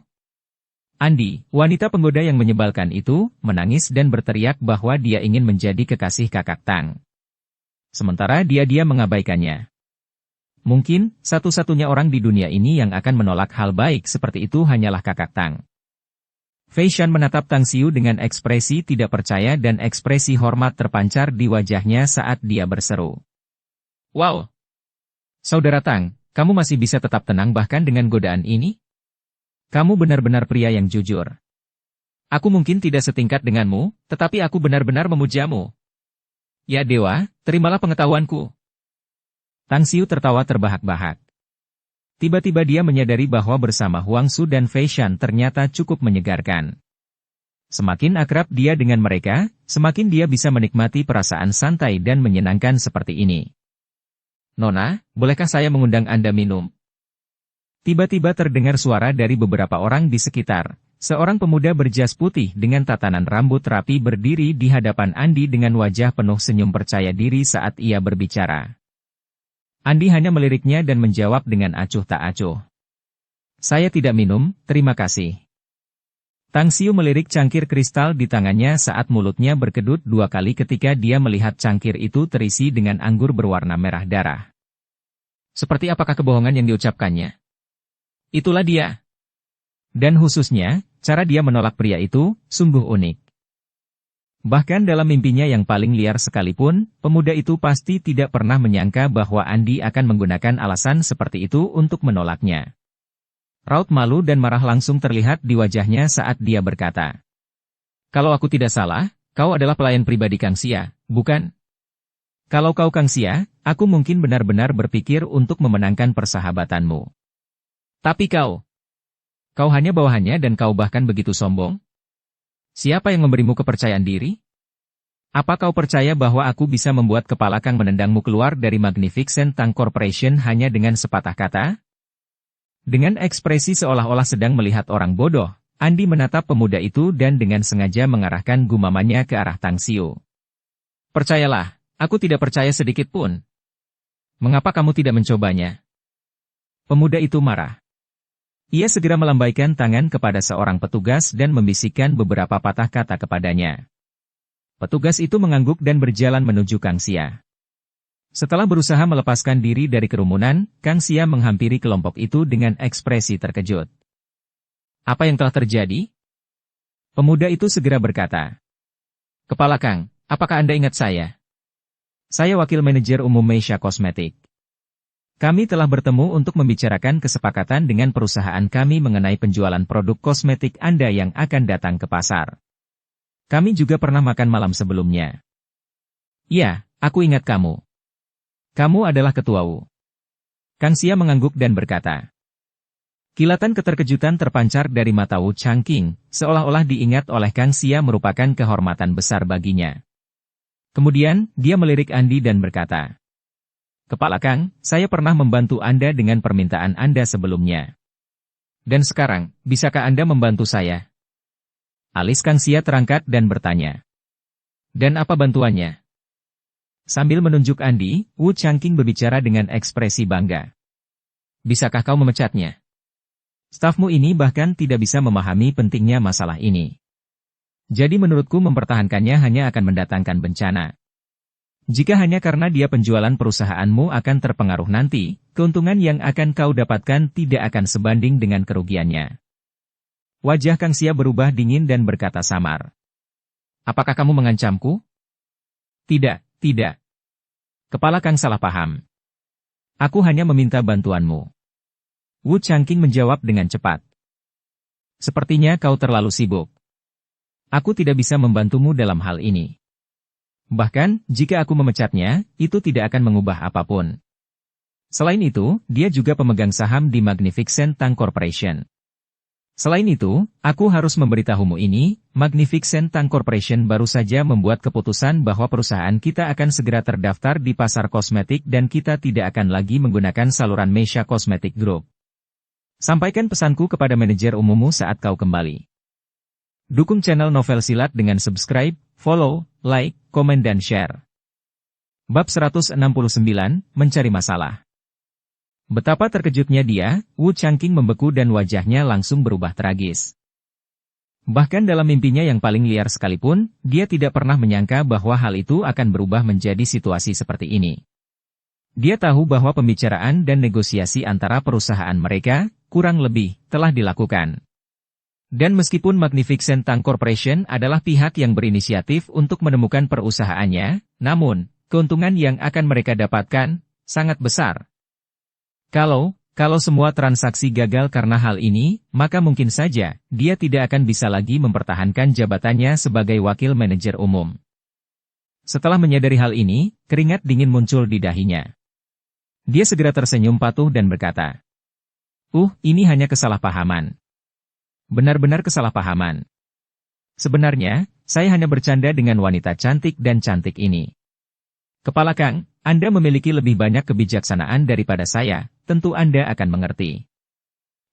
Andi, wanita penggoda yang menyebalkan itu, menangis dan berteriak bahwa dia ingin menjadi kekasih kakak Tang. Sementara dia mengabaikannya. Mungkin, satu-satunya orang di dunia ini yang akan menolak hal baik seperti itu hanyalah kakak Tang. Fei Shan menatap Tang Xiu dengan ekspresi tidak percaya dan ekspresi hormat terpancar di wajahnya saat dia berseru. Wow! Saudara Tang, kamu masih bisa tetap tenang bahkan dengan godaan ini? Kamu benar-benar pria yang jujur. Aku mungkin tidak setingkat denganmu, tetapi aku benar-benar memujamu. Ya Dewa, terimalah pengetahuanku. Tang Xiu tertawa terbahak-bahak. Tiba-tiba dia menyadari bahwa bersama Huang Su dan Fei Shan ternyata cukup menyegarkan. Semakin akrab dia dengan mereka, semakin dia bisa menikmati perasaan santai dan menyenangkan seperti ini. Nona, bolehkah saya mengundang Anda minum? Tiba-tiba terdengar suara dari beberapa orang di sekitar. Seorang pemuda berjas putih dengan tatanan rambut rapi berdiri di hadapan Andi dengan wajah penuh senyum percaya diri saat ia berbicara. Andi hanya meliriknya dan menjawab dengan acuh tak acuh. Saya tidak minum, terima kasih. Tang Xiu melirik cangkir kristal di tangannya saat mulutnya berkedut 2 kali ketika dia melihat cangkir itu terisi dengan anggur berwarna merah darah. Seperti apakah kebohongan yang diucapkannya? Itulah dia. Dan khususnya, cara dia menolak pria itu, sungguh unik. Bahkan dalam mimpinya yang paling liar sekalipun, pemuda itu pasti tidak pernah menyangka bahwa Andi akan menggunakan alasan seperti itu untuk menolaknya. Raut malu dan marah langsung terlihat di wajahnya saat dia berkata, "Kalau aku tidak salah, kau adalah pelayan pribadi Kang Xia, bukan? Kalau kau Kang Xia, aku mungkin benar-benar berpikir untuk memenangkan persahabatanmu. Tapi kau hanya bawahannya dan kau bahkan begitu sombong? Siapa yang memberimu kepercayaan diri? Apa kau percaya bahwa aku bisa membuat kepala Kang menendangmu keluar dari Magnificent Tang Corporation hanya dengan sepatah kata?" Dengan ekspresi seolah-olah sedang melihat orang bodoh, Andi menatap pemuda itu dan dengan sengaja mengarahkan gumamannya ke arah Tang Xiu. "Percayalah, aku tidak percaya sedikit pun. Mengapa kamu tidak mencobanya?" Pemuda itu marah. Ia segera melambaikan tangan kepada seorang petugas dan membisikkan beberapa patah kata kepadanya. Petugas itu mengangguk dan berjalan menuju Kang Xia. Setelah berusaha melepaskan diri dari kerumunan, Kang Xia menghampiri kelompok itu dengan ekspresi terkejut. "Apa yang telah terjadi?" Pemuda itu segera berkata, "Kepala Kang, apakah Anda ingat saya? Saya wakil manajer umum Meisha Kosmetik. Kami telah bertemu untuk membicarakan kesepakatan dengan perusahaan kami mengenai penjualan produk kosmetik Anda yang akan datang ke pasar. Kami juga pernah makan malam sebelumnya." "Ya, aku ingat kamu. Kamu adalah ketua Wu." Kang Xia mengangguk dan berkata. Kilatan keterkejutan terpancar dari mata Wu Changqing, seolah-olah diingat oleh Kang Xia merupakan kehormatan besar baginya. Kemudian, dia melirik Andi dan berkata, "Kepala Kang, saya pernah membantu Anda dengan permintaan Anda sebelumnya. Dan sekarang, bisakah Anda membantu saya?" Alis Kang Xia terangkat dan bertanya. Dan apa bantuannya? Sambil menunjuk Andi, Wu Changqing berbicara dengan ekspresi bangga. Bisakah kau memecatnya? Stafmu ini bahkan tidak bisa memahami pentingnya masalah ini. Jadi menurutku mempertahankannya hanya akan mendatangkan bencana. Jika hanya karena dia penjualan perusahaanmu akan terpengaruh nanti, keuntungan yang akan kau dapatkan tidak akan sebanding dengan kerugiannya. Wajah Kang Xia berubah dingin dan berkata samar. Apakah kamu mengancamku? Tidak, tidak. Kepala Kang salah paham. Aku hanya meminta bantuanmu. Wu Changqing menjawab dengan cepat. Sepertinya kau terlalu sibuk. Aku tidak bisa membantumu dalam hal ini. Bahkan, jika aku memecatnya, itu tidak akan mengubah apapun. Selain itu, dia juga pemegang saham di Magnificent Tang Corporation. Selain itu, aku harus memberitahumu ini, Magnificent Tang Corporation baru saja membuat keputusan bahwa perusahaan kita akan segera terdaftar di pasar kosmetik dan kita tidak akan lagi menggunakan saluran Meisha Cosmetic Group. Sampaikan pesanku kepada manajer umummu saat kau kembali. Dukung channel Novel Silat dengan subscribe, follow, like, komen dan share. Bab 169, Mencari Masalah. Betapa terkejutnya dia, Wu Changqing membeku dan wajahnya langsung berubah tragis. Bahkan dalam mimpinya yang paling liar sekalipun, dia tidak pernah menyangka bahwa hal itu akan berubah menjadi situasi seperti ini. Dia tahu bahwa pembicaraan dan negosiasi antara perusahaan mereka, kurang lebih, telah dilakukan. Dan meskipun Magnificent Tang Corporation adalah pihak yang berinisiatif untuk menemukan perusahaannya, namun, keuntungan yang akan mereka dapatkan, sangat besar. Kalau semua transaksi gagal karena hal ini, maka mungkin saja, dia tidak akan bisa lagi mempertahankan jabatannya sebagai wakil manajer umum. Setelah menyadari hal ini, keringat dingin muncul di dahinya. Dia segera tersenyum patuh dan berkata, ini hanya kesalahpahaman. Benar-benar kesalahpahaman. Sebenarnya, saya hanya bercanda dengan wanita cantik dan cantik ini. Kepala Kang, Anda memiliki lebih banyak kebijaksanaan daripada saya, tentu Anda akan mengerti.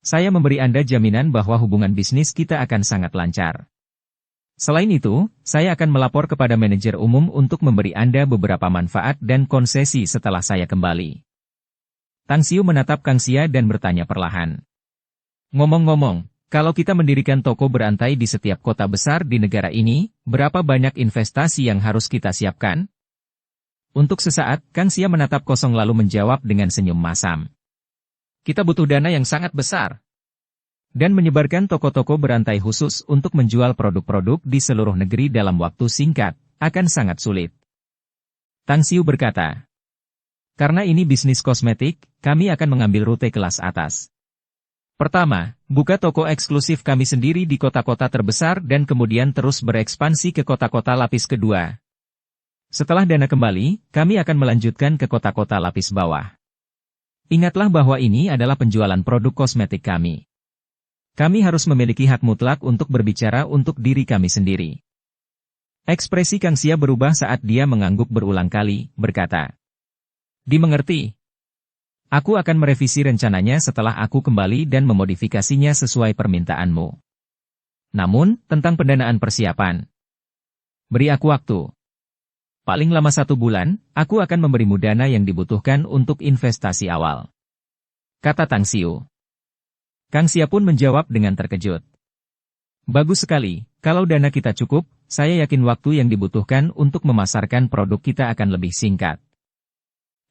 Saya memberi Anda jaminan bahwa hubungan bisnis kita akan sangat lancar. Selain itu, saya akan melapor kepada manajer umum untuk memberi Anda beberapa manfaat dan konsesi setelah saya kembali. Tang Xiu menatap Kang Xia dan bertanya perlahan. Ngomong-ngomong, kalau kita mendirikan toko berantai di setiap kota besar di negara ini, berapa banyak investasi yang harus kita siapkan? Untuk sesaat, Kang Xia menatap kosong lalu menjawab dengan senyum masam. Kita butuh dana yang sangat besar. Dan menyebarkan toko-toko berantai khusus untuk menjual produk-produk di seluruh negeri dalam waktu singkat, akan sangat sulit. Tang Xiu berkata. Karena ini bisnis kosmetik, kami akan mengambil rute kelas atas. Pertama, buka toko eksklusif kami sendiri di kota-kota terbesar dan kemudian terus berekspansi ke kota-kota lapis kedua. Setelah dana kembali, kami akan melanjutkan ke kota-kota lapis bawah. Ingatlah bahwa ini adalah penjualan produk kosmetik kami. Kami harus memiliki hak mutlak untuk berbicara untuk diri kami sendiri. Ekspresi Kang Xia berubah saat dia mengangguk berulang kali, berkata. Dimengerti. Aku akan merevisi rencananya setelah aku kembali dan memodifikasinya sesuai permintaanmu. Namun, tentang pendanaan persiapan. Beri aku waktu. Paling lama 1 bulan, aku akan memberimu dana yang dibutuhkan untuk investasi awal. Kata Tang Xiu. Kang Xia pun menjawab dengan terkejut. Bagus sekali, kalau dana kita cukup, saya yakin waktu yang dibutuhkan untuk memasarkan produk kita akan lebih singkat.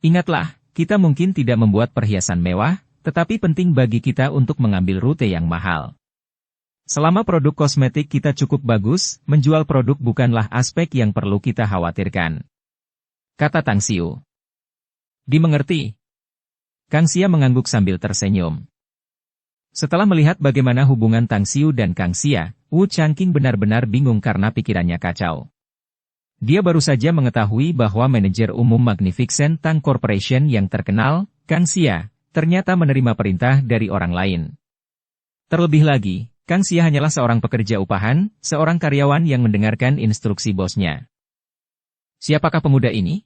Ingatlah, kita mungkin tidak membuat perhiasan mewah, tetapi penting bagi kita untuk mengambil rute yang mahal. Selama produk kosmetik kita cukup bagus, menjual produk bukanlah aspek yang perlu kita khawatirkan. Kata Tang Xiu. Dimengerti. Kang Xia mengangguk sambil tersenyum. Setelah melihat bagaimana hubungan Tang Xiu dan Kang Xia, Wu Changqing benar-benar bingung karena pikirannya kacau. Dia baru saja mengetahui bahwa manajer umum Magnificent Tang Corporation yang terkenal, Kang Xia, ternyata menerima perintah dari orang lain. Terlebih lagi, Kang Xia hanyalah seorang pekerja upahan, seorang karyawan yang mendengarkan instruksi bosnya. Siapakah pemuda ini?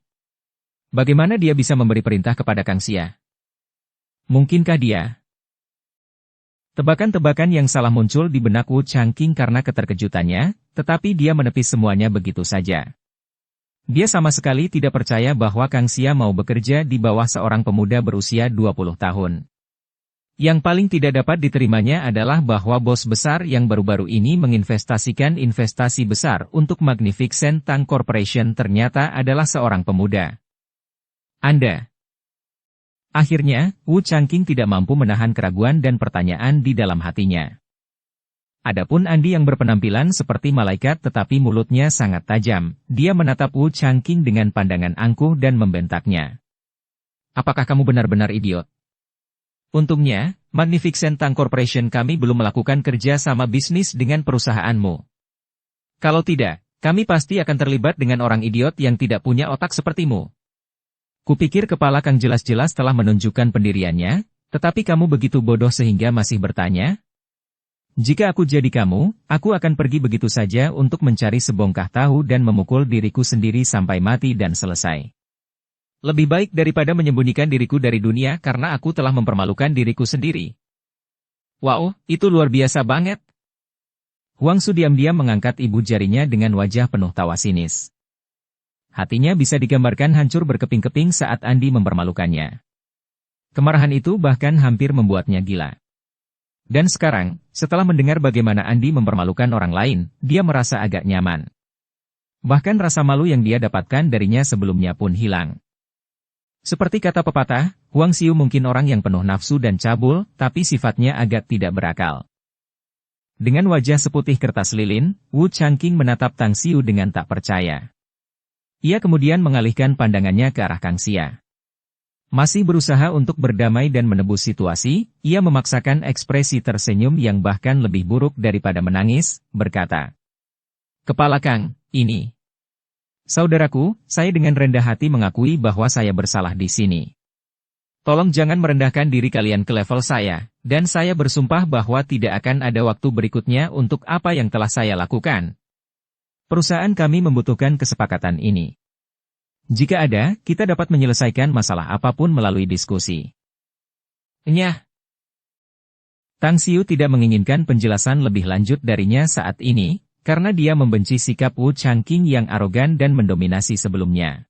Bagaimana dia bisa memberi perintah kepada Kang Xia? Mungkinkah dia Tebakan-tebakan yang salah muncul di benak Wu Changqing karena keterkejutannya, tetapi dia menepis semuanya begitu saja. Dia sama sekali tidak percaya bahwa Kang Xia mau bekerja di bawah seorang pemuda berusia 20 tahun. Yang paling tidak dapat diterimanya adalah bahwa bos besar yang baru-baru ini menginvestasikan investasi besar untuk Magnificent Tang Corporation ternyata adalah seorang pemuda. Anda. Akhirnya, Wu Changqing tidak mampu menahan keraguan dan pertanyaan di dalam hatinya. Adapun Andi yang berpenampilan seperti malaikat tetapi mulutnya sangat tajam, dia menatap Wu Changqing dengan pandangan angkuh dan membentaknya. Apakah kamu benar-benar idiot? Untungnya, Magnificent Tang Corporation kami belum melakukan kerja sama bisnis dengan perusahaanmu. Kalau tidak, kami pasti akan terlibat dengan orang idiot yang tidak punya otak sepertimu. Kupikir kepala Kang jelas-jelas telah menunjukkan pendiriannya, tetapi kamu begitu bodoh sehingga masih bertanya? Jika aku jadi kamu, aku akan pergi begitu saja untuk mencari sebongkah tahu dan memukul diriku sendiri sampai mati dan selesai. Lebih baik daripada menyembunyikan diriku dari dunia karena aku telah mempermalukan diriku sendiri. Wow, itu luar biasa banget. Huang Su diam-diam mengangkat ibu jarinya dengan wajah penuh tawa sinis. Hatinya bisa digambarkan hancur berkeping-keping saat Andi mempermalukannya. Kemarahan itu bahkan hampir membuatnya gila. Dan sekarang, setelah mendengar bagaimana Andi mempermalukan orang lain, dia merasa agak nyaman. Bahkan rasa malu yang dia dapatkan darinya sebelumnya pun hilang. Seperti kata pepatah, Huang Xiu mungkin orang yang penuh nafsu dan cabul, tapi sifatnya agak tidak berakal. Dengan wajah seputih kertas lilin, Wu Changqing menatap Tang Xiu dengan tak percaya. Ia kemudian mengalihkan pandangannya ke arah Kang Xia. Masih berusaha untuk berdamai dan menebus situasi, ia memaksakan ekspresi tersenyum yang bahkan lebih buruk daripada menangis, berkata, "Kepala Kang, ini. Saudaraku, saya dengan rendah hati mengakui bahwa saya bersalah di sini. Tolong jangan merendahkan diri kalian ke level saya, dan saya bersumpah bahwa tidak akan ada waktu berikutnya untuk apa yang telah saya lakukan. Perusahaan kami membutuhkan kesepakatan ini. Jika ada, kita dapat menyelesaikan masalah apapun melalui diskusi." Nyah. Tang Xiu tidak menginginkan penjelasan lebih lanjut darinya saat ini, karena dia membenci sikap Wu Changqing yang arogan dan mendominasi sebelumnya.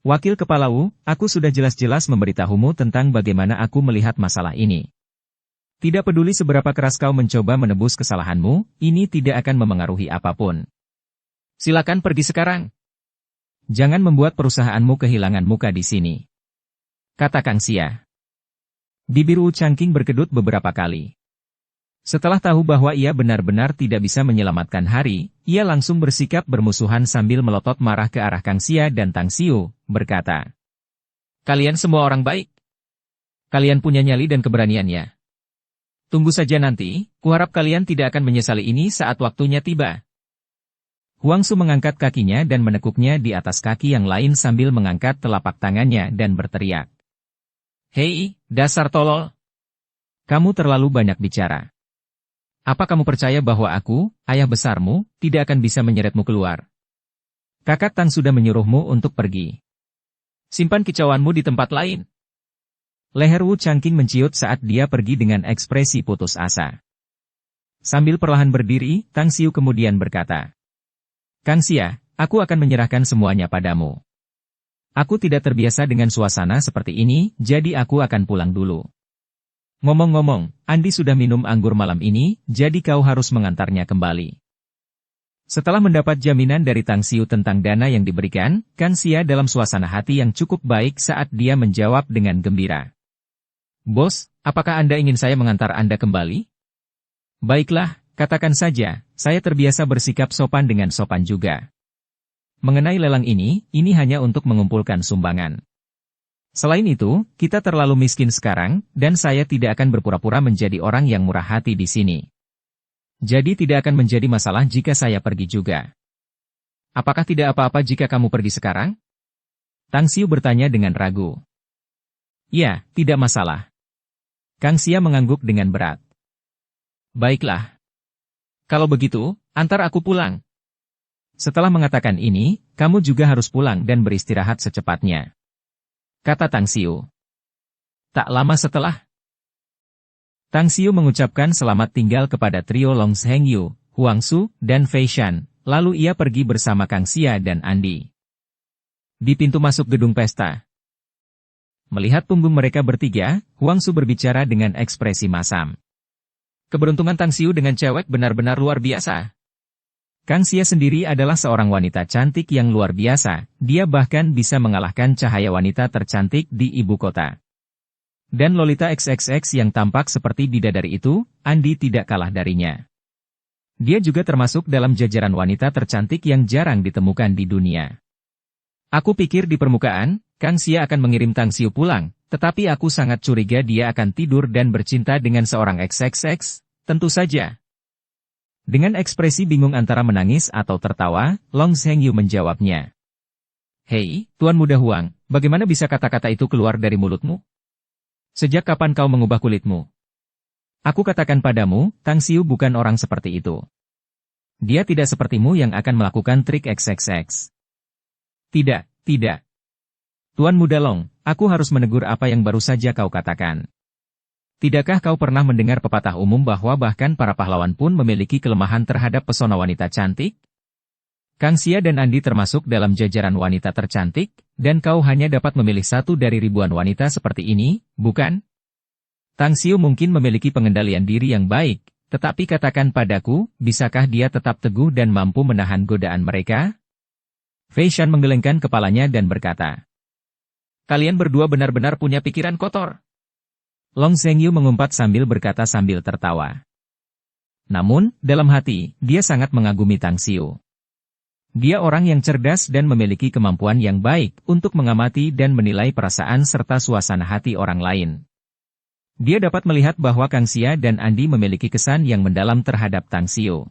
"Wakil Kepala Wu, aku sudah jelas-jelas memberitahumu tentang bagaimana aku melihat masalah ini. Tidak peduli seberapa keras kau mencoba menebus kesalahanmu, ini tidak akan memengaruhi apapun. Silakan pergi sekarang. Jangan membuat perusahaanmu kehilangan muka di sini," kata Kang Xia. Bibir Wu Changqing berkedut beberapa kali. Setelah tahu bahwa ia benar-benar tidak bisa menyelamatkan hari, ia langsung bersikap bermusuhan sambil melotot marah ke arah Kang Xia dan Tang Xiu, berkata, "Kalian semua orang baik. Kalian punya nyali dan keberaniannya. Tunggu saja nanti, kuharap kalian tidak akan menyesali ini saat waktunya tiba." Huang Su mengangkat kakinya dan menekuknya di atas kaki yang lain sambil mengangkat telapak tangannya dan berteriak. "Hei, dasar tolol! Kamu terlalu banyak bicara. Apa kamu percaya bahwa aku, ayah besarmu, tidak akan bisa menyeretmu keluar? Kakak Tang sudah menyuruhmu untuk pergi. Simpan kicauanmu di tempat lain." Leher Wu Changqing menciut saat dia pergi dengan ekspresi putus asa. Sambil perlahan berdiri, Tang Xiu kemudian berkata, "Kang Xia, aku akan menyerahkan semuanya padamu. Aku tidak terbiasa dengan suasana seperti ini, jadi aku akan pulang dulu. Ngomong-ngomong, Andi sudah minum anggur malam ini, jadi kau harus mengantarnya kembali." Setelah mendapat jaminan dari Tang Xiu tentang dana yang diberikan, Kang Xia dalam suasana hati yang cukup baik saat dia menjawab dengan gembira. "Bos, apakah Anda ingin saya mengantar Anda kembali?" "Baiklah, katakan saja, saya terbiasa bersikap sopan dengan sopan juga. Mengenai lelang ini hanya untuk mengumpulkan sumbangan. Selain itu, kita terlalu miskin sekarang, dan saya tidak akan berpura-pura menjadi orang yang murah hati di sini. Jadi tidak akan menjadi masalah jika saya pergi juga. Apakah tidak apa-apa jika kamu pergi sekarang?" Tang Xiu bertanya dengan ragu. "Ya, tidak masalah." Kang Xia mengangguk dengan berat. "Baiklah. Kalau begitu, antar aku pulang." Setelah mengatakan ini, kamu juga harus pulang dan beristirahat secepatnya, kata Tang Xiu. Tak lama setelah, Tang Xiu mengucapkan selamat tinggal kepada trio Long Zhengyu, Huang Su, dan Fei Shan, lalu ia pergi bersama Kang Xia dan Andi. Di pintu masuk gedung pesta. Melihat punggung mereka bertiga, Huang Su berbicara dengan ekspresi masam. Keberuntungan Tang Xiu dengan cewek benar-benar luar biasa. Kang Xia sendiri adalah seorang wanita cantik yang luar biasa, dia bahkan bisa mengalahkan cahaya wanita tercantik di ibu kota. Dan Lolita XXX yang tampak seperti bidadari itu, Andi tidak kalah darinya. Dia juga termasuk dalam jajaran wanita tercantik yang jarang ditemukan di dunia. Aku pikir di permukaan, Kang Xia akan mengirim Tang Xiu pulang, tetapi aku sangat curiga dia akan tidur dan bercinta dengan seorang XXX, tentu saja. Dengan ekspresi bingung antara menangis atau tertawa, Long Zhengyu menjawabnya. Hei, Tuan Muda Huang, bagaimana bisa kata-kata itu keluar dari mulutmu? Sejak kapan kau mengubah kulitmu? Aku katakan padamu, Tang Xiu bukan orang seperti itu. Dia tidak sepertimu yang akan melakukan trik XXX. Tidak, tidak. Tuan Muda Long, aku harus menegur apa yang baru saja kau katakan. Tidakkah kau pernah mendengar pepatah umum bahwa bahkan para pahlawan pun memiliki kelemahan terhadap pesona wanita cantik? Kang Xia dan Andi termasuk dalam jajaran wanita tercantik, dan kau hanya dapat memilih satu dari ribuan wanita seperti ini, bukan? Tang Xiu mungkin memiliki pengendalian diri yang baik, tetapi katakan padaku, bisakah dia tetap teguh dan mampu menahan godaan mereka? Fei Shan menggelengkan kepalanya dan berkata, kalian berdua benar-benar punya pikiran kotor. Long Zhengyu mengumpat sambil berkata sambil tertawa. Namun, dalam hati, dia sangat mengagumi Tang Xiu. Dia orang yang cerdas dan memiliki kemampuan yang baik untuk mengamati dan menilai perasaan serta suasana hati orang lain. Dia dapat melihat bahwa Kang Xia dan Andi memiliki kesan yang mendalam terhadap Tang Xiu.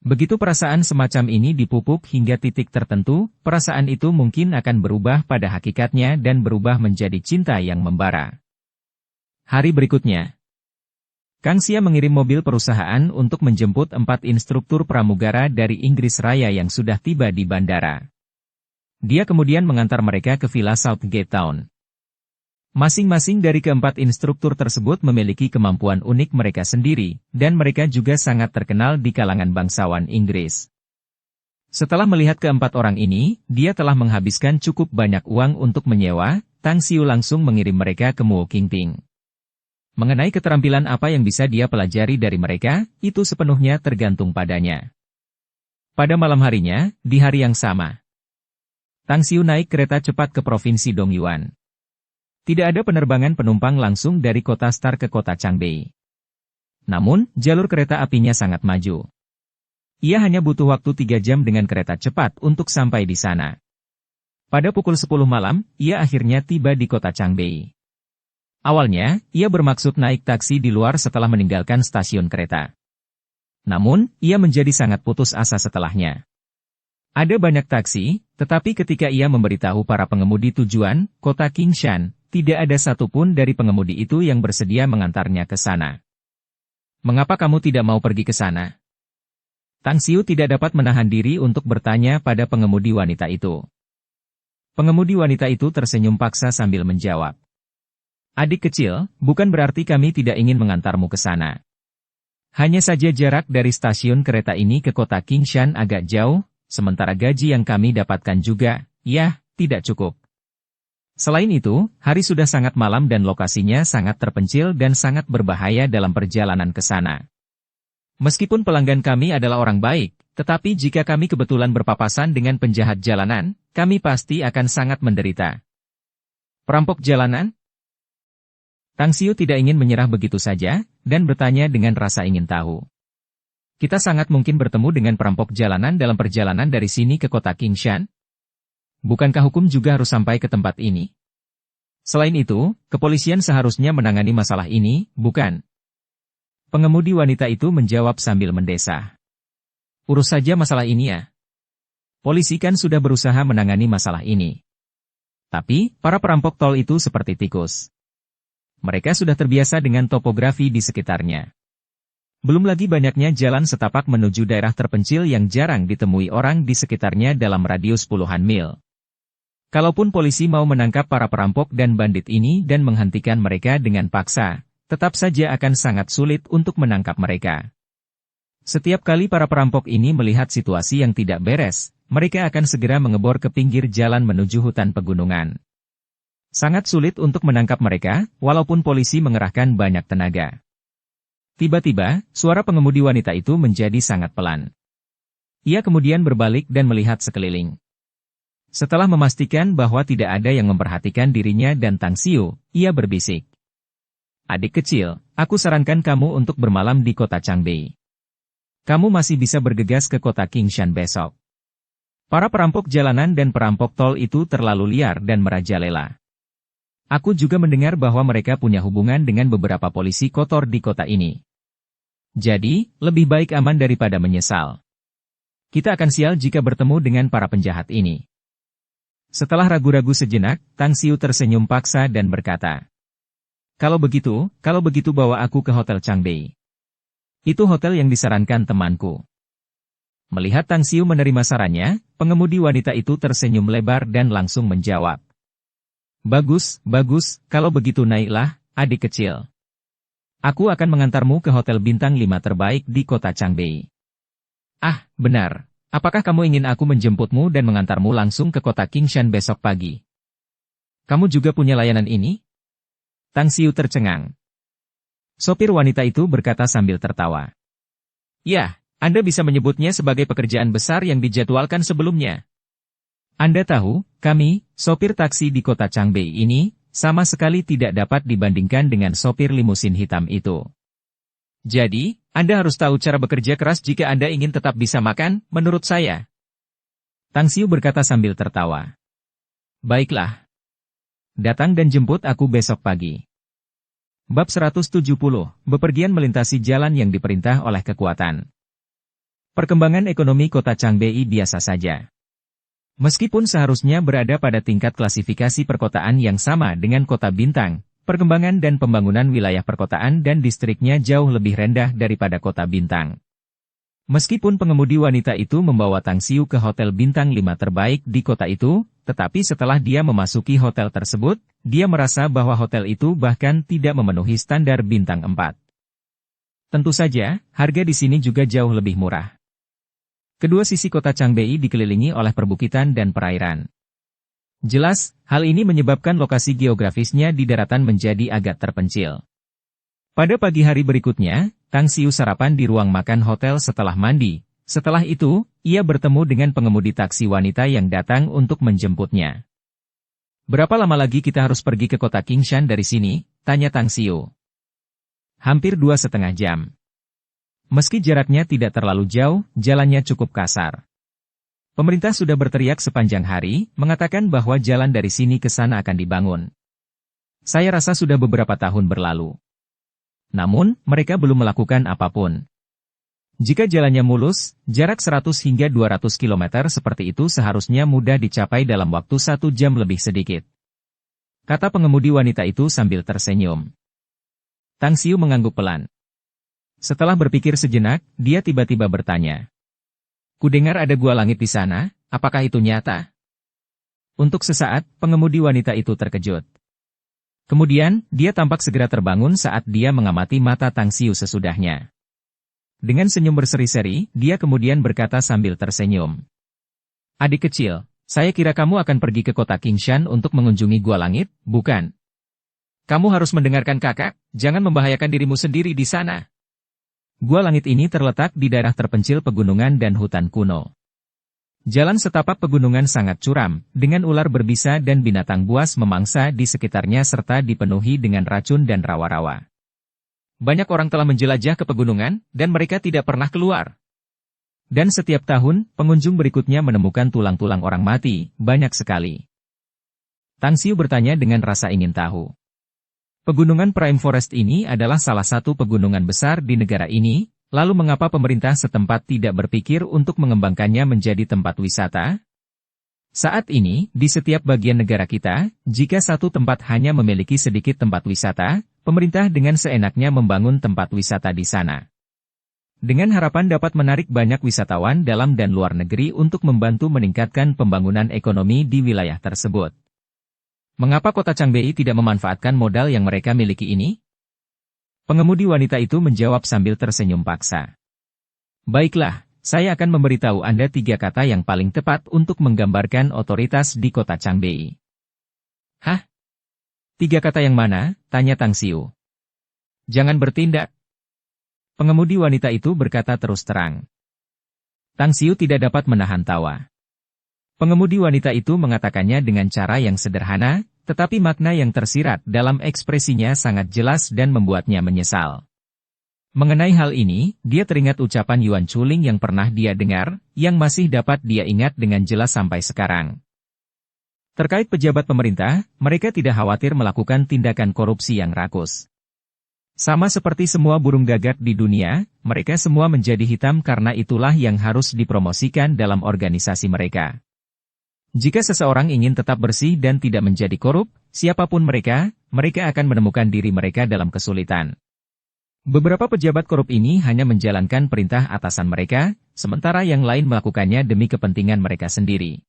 Begitu perasaan semacam ini dipupuk hingga titik tertentu, perasaan itu mungkin akan berubah pada hakikatnya dan berubah menjadi cinta yang membara. Hari berikutnya, Kang Xia mengirim mobil perusahaan untuk menjemput 4 instruktur pramugara dari Inggris Raya yang sudah tiba di bandara. Dia kemudian mengantar mereka ke Villa Southgate Town. Masing-masing dari keempat instruktur tersebut memiliki kemampuan unik mereka sendiri, dan mereka juga sangat terkenal di kalangan bangsawan Inggris. Setelah melihat keempat orang ini, dia telah menghabiskan cukup banyak uang untuk menyewa, Tang Xiu langsung mengirim mereka ke Mo Qingping. Mengenai keterampilan apa yang bisa dia pelajari dari mereka, itu sepenuhnya tergantung padanya. Pada malam harinya, di hari yang sama, Tang Xiu naik kereta cepat ke Provinsi Dongyuan. Tidak ada penerbangan penumpang langsung dari kota Star ke kota Changbei. Namun, jalur kereta apinya sangat maju. Ia hanya butuh waktu 3 jam dengan kereta cepat untuk sampai di sana. Pada pukul 10 malam, ia akhirnya tiba di kota Changbei. Awalnya, ia bermaksud naik taksi di luar setelah meninggalkan stasiun kereta. Namun, ia menjadi sangat putus asa setelahnya. Ada banyak taksi, tetapi ketika ia memberitahu para pengemudi tujuan, kota Qingshan, tidak ada satupun dari pengemudi itu yang bersedia mengantarnya ke sana. Mengapa kamu tidak mau pergi ke sana? Tang Xiu tidak dapat menahan diri untuk bertanya pada pengemudi wanita itu. Pengemudi wanita itu tersenyum paksa sambil menjawab. Adik kecil, bukan berarti kami tidak ingin mengantarmu ke sana. Hanya saja jarak dari stasiun kereta ini ke kota Qingshan agak jauh, sementara gaji yang kami dapatkan juga, tidak cukup. Selain itu, hari sudah sangat malam dan lokasinya sangat terpencil dan sangat berbahaya dalam perjalanan ke sana. Meskipun pelanggan kami adalah orang baik, tetapi jika kami kebetulan berpapasan dengan penjahat jalanan, kami pasti akan sangat menderita. Perampok jalanan? Tang Xiu tidak ingin menyerah begitu saja, dan bertanya dengan rasa ingin tahu. Kita sangat mungkin bertemu dengan perampok jalanan dalam perjalanan dari sini ke kota Qingshan? Bukankah hukum juga harus sampai ke tempat ini? Selain itu, kepolisian seharusnya menangani masalah ini, bukan? Pengemudi wanita itu menjawab sambil mendesah. Urus saja masalah ini ya. Polisi kan sudah berusaha menangani masalah ini. Tapi, para perampok tol itu seperti tikus. Mereka sudah terbiasa dengan topografi di sekitarnya. Belum lagi banyaknya jalan setapak menuju daerah terpencil yang jarang ditemui orang di sekitarnya dalam radius puluhan mil. Kalaupun polisi mau menangkap para perampok dan bandit ini dan menghentikan mereka dengan paksa, tetap saja akan sangat sulit untuk menangkap mereka. Setiap kali para perampok ini melihat situasi yang tidak beres, mereka akan segera mengebor ke pinggir jalan menuju hutan pegunungan. Sangat sulit untuk menangkap mereka, walaupun polisi mengerahkan banyak tenaga. Tiba-tiba, suara pengemudi wanita itu menjadi sangat pelan. Ia kemudian berbalik dan melihat sekeliling. Setelah memastikan bahwa tidak ada yang memperhatikan dirinya dan Tang Xiu, ia berbisik. Adik kecil, aku sarankan kamu untuk bermalam di kota Changbei. Kamu masih bisa bergegas ke kota Qingshan besok. Para perampok jalanan dan perampok tol itu terlalu liar dan merajalela. Aku juga mendengar bahwa mereka punya hubungan dengan beberapa polisi kotor di kota ini. Jadi, lebih baik aman daripada menyesal. Kita akan sial jika bertemu dengan para penjahat ini. Setelah ragu-ragu sejenak, Tang Xiu tersenyum paksa dan berkata, Kalau begitu bawa aku ke Hotel Changbei. Itu hotel yang disarankan temanku. Melihat Tang Xiu menerima sarannya, pengemudi wanita itu tersenyum lebar dan langsung menjawab. Bagus, kalau begitu naiklah, adik kecil. Aku akan mengantarmu ke hotel bintang 5 terbaik di kota Changbei. Ah, benar. Apakah kamu ingin aku menjemputmu dan mengantarmu langsung ke kota Qingshan besok pagi? Kamu juga punya layanan ini? Tang Xiu tercengang. Sopir wanita itu berkata sambil tertawa. Ya, Anda bisa menyebutnya sebagai pekerjaan besar yang dijadwalkan sebelumnya. Anda tahu, kami, sopir taksi di kota Changbei ini, sama sekali tidak dapat dibandingkan dengan sopir limusin hitam itu. Jadi, Anda harus tahu cara bekerja keras jika Anda ingin tetap bisa makan, menurut saya. Tang Xiu berkata sambil tertawa. Baiklah. Datang dan jemput aku besok pagi. Bab 170, bepergian melintasi jalan yang diperintah oleh kekuatan. Perkembangan ekonomi kota Changbei biasa saja. Meskipun seharusnya berada pada tingkat klasifikasi perkotaan yang sama dengan kota bintang, perkembangan dan pembangunan wilayah perkotaan dan distriknya jauh lebih rendah daripada kota bintang. Meskipun pengemudi wanita itu membawa Tang Xiu ke hotel bintang 5 terbaik di kota itu, tetapi setelah dia memasuki hotel tersebut, dia merasa bahwa hotel itu bahkan tidak memenuhi standar bintang 4. Tentu saja, harga di sini juga jauh lebih murah. Kedua sisi kota Changbei dikelilingi oleh perbukitan dan perairan. Jelas, hal ini menyebabkan lokasi geografisnya di daratan menjadi agak terpencil. Pada pagi hari berikutnya, Tang Xiu sarapan di ruang makan hotel setelah mandi. Setelah itu, ia bertemu dengan pengemudi taksi wanita yang datang untuk menjemputnya. Berapa lama lagi kita harus pergi ke kota Qingshan dari sini? Tanya Tang Xiu. Hampir 2,5 jam. Meski jaraknya tidak terlalu jauh, jalannya cukup kasar. Pemerintah sudah berteriak sepanjang hari, mengatakan bahwa jalan dari sini ke sana akan dibangun. Saya rasa sudah beberapa tahun berlalu. Namun, mereka belum melakukan apapun. Jika jalannya mulus, jarak 100 hingga 200 km seperti itu seharusnya mudah dicapai dalam waktu 1 jam lebih sedikit. Kata pengemudi wanita itu sambil tersenyum. Tang Xiu mengangguk pelan. Setelah berpikir sejenak, dia tiba-tiba bertanya. Kudengar ada gua langit di sana, apakah itu nyata? Untuk sesaat, pengemudi wanita itu terkejut. Kemudian, dia tampak segera terbangun saat dia mengamati mata Tang Xiu sesudahnya. Dengan senyum berseri-seri, dia kemudian berkata sambil tersenyum. Adik kecil, saya kira kamu akan pergi ke kota Qingshan untuk mengunjungi gua langit, bukan? Kamu harus mendengarkan kakak, jangan membahayakan dirimu sendiri di sana. Gua langit ini terletak di daerah terpencil pegunungan dan hutan kuno. Jalan setapak pegunungan sangat curam, dengan ular berbisa dan binatang buas memangsa di sekitarnya serta dipenuhi dengan racun dan rawa-rawa. Banyak orang telah menjelajah ke pegunungan, dan mereka tidak pernah keluar. Dan setiap tahun, pengunjung berikutnya menemukan tulang-tulang orang mati, banyak sekali. Tang Xiu bertanya dengan rasa ingin tahu. Pegunungan Prime Forest ini adalah salah satu pegunungan besar di negara ini, lalu mengapa pemerintah setempat tidak berpikir untuk mengembangkannya menjadi tempat wisata? Saat ini, di setiap bagian negara kita, jika satu tempat hanya memiliki sedikit tempat wisata, pemerintah dengan seenaknya membangun tempat wisata di sana. Dengan harapan dapat menarik banyak wisatawan dalam dan luar negeri untuk membantu meningkatkan pembangunan ekonomi di wilayah tersebut. Mengapa kota Changbei tidak memanfaatkan modal yang mereka miliki ini? Pengemudi wanita itu menjawab sambil tersenyum paksa. Baiklah, saya akan memberitahu Anda 3 kata yang paling tepat untuk menggambarkan otoritas di kota Changbei. Hah? 3 kata yang mana? Tanya Tang Xiu. Jangan bertindak. Pengemudi wanita itu berkata terus terang. Tang Xiu tidak dapat menahan tawa. Pengemudi wanita itu mengatakannya dengan cara yang sederhana, tetapi makna yang tersirat dalam ekspresinya sangat jelas dan membuatnya menyesal. Mengenai hal ini, dia teringat ucapan Yuan Chuling yang pernah dia dengar, yang masih dapat dia ingat dengan jelas sampai sekarang. Terkait pejabat pemerintah, mereka tidak khawatir melakukan tindakan korupsi yang rakus. Sama seperti semua burung gagak di dunia, mereka semua menjadi hitam karena itulah yang harus dipromosikan dalam organisasi mereka. Jika seseorang ingin tetap bersih dan tidak menjadi korup, siapapun mereka akan menemukan diri mereka dalam kesulitan. Beberapa pejabat korup ini hanya menjalankan perintah atasan mereka, sementara yang lain melakukannya demi kepentingan mereka sendiri.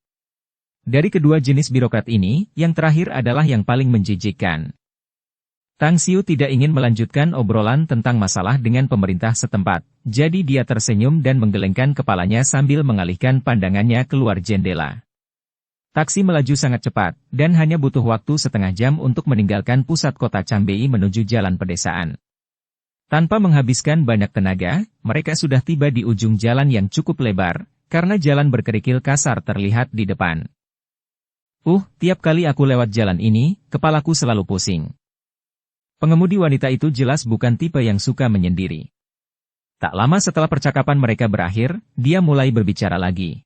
Dari kedua jenis birokrat ini, yang terakhir adalah yang paling menjijikkan. Tang Xiu tidak ingin melanjutkan obrolan tentang masalah dengan pemerintah setempat, jadi dia tersenyum dan menggelengkan kepalanya sambil mengalihkan pandangannya keluar jendela. Taksi melaju sangat cepat, dan hanya butuh waktu setengah jam untuk meninggalkan pusat kota Changbei menuju jalan pedesaan. Tanpa menghabiskan banyak tenaga, mereka sudah tiba di ujung jalan yang cukup lebar, karena jalan berkerikil kasar terlihat di depan. Tiap kali aku lewat jalan ini, kepalaku selalu pusing. Pengemudi wanita itu jelas bukan tipe yang suka menyendiri. Tak lama setelah percakapan mereka berakhir, dia mulai berbicara lagi.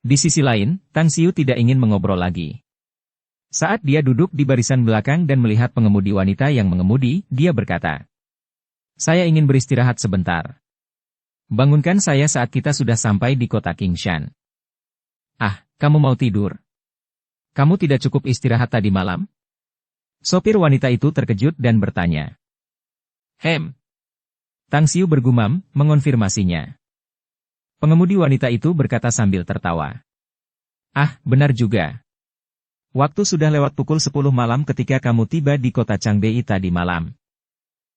Di sisi lain, Tang Xiu tidak ingin mengobrol lagi. Saat dia duduk di barisan belakang dan melihat pengemudi wanita yang mengemudi, dia berkata, "Saya ingin beristirahat sebentar. Bangunkan saya saat kita sudah sampai di kota Qingshan." Kamu mau tidur? Kamu tidak cukup istirahat tadi malam? Sopir wanita itu terkejut dan bertanya. Tang Xiu bergumam, mengonfirmasinya. Pengemudi wanita itu berkata sambil tertawa. Benar juga. Waktu sudah lewat pukul 10 malam ketika kamu tiba di kota Changbei tadi malam.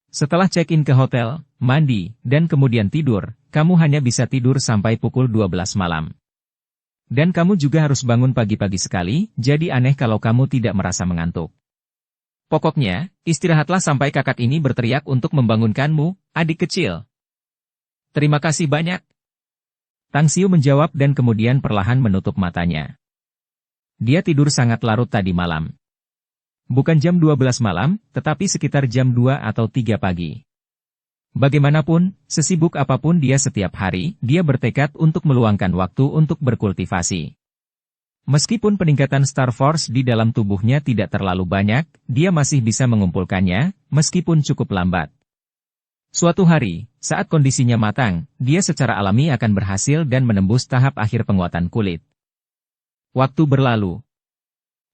Setelah check-in ke hotel, mandi, dan kemudian tidur, kamu hanya bisa tidur sampai pukul 12 malam. Dan kamu juga harus bangun pagi-pagi sekali, jadi aneh kalau kamu tidak merasa mengantuk. Pokoknya, istirahatlah sampai kakak ini berteriak untuk membangunkanmu, adik kecil. Terima kasih banyak. Tang Xiu menjawab dan kemudian perlahan menutup matanya. Dia tidur sangat larut tadi malam. Bukan jam 12 malam, tetapi sekitar jam 2 atau 3 pagi. Bagaimanapun, sesibuk apapun dia setiap hari, dia bertekad untuk meluangkan waktu untuk berkultivasi. Meskipun peningkatan Star Force di dalam tubuhnya tidak terlalu banyak, dia masih bisa mengumpulkannya, meskipun cukup lambat. Suatu hari, saat kondisinya matang, dia secara alami akan berhasil dan menembus tahap akhir penguatan kulit. Waktu berlalu.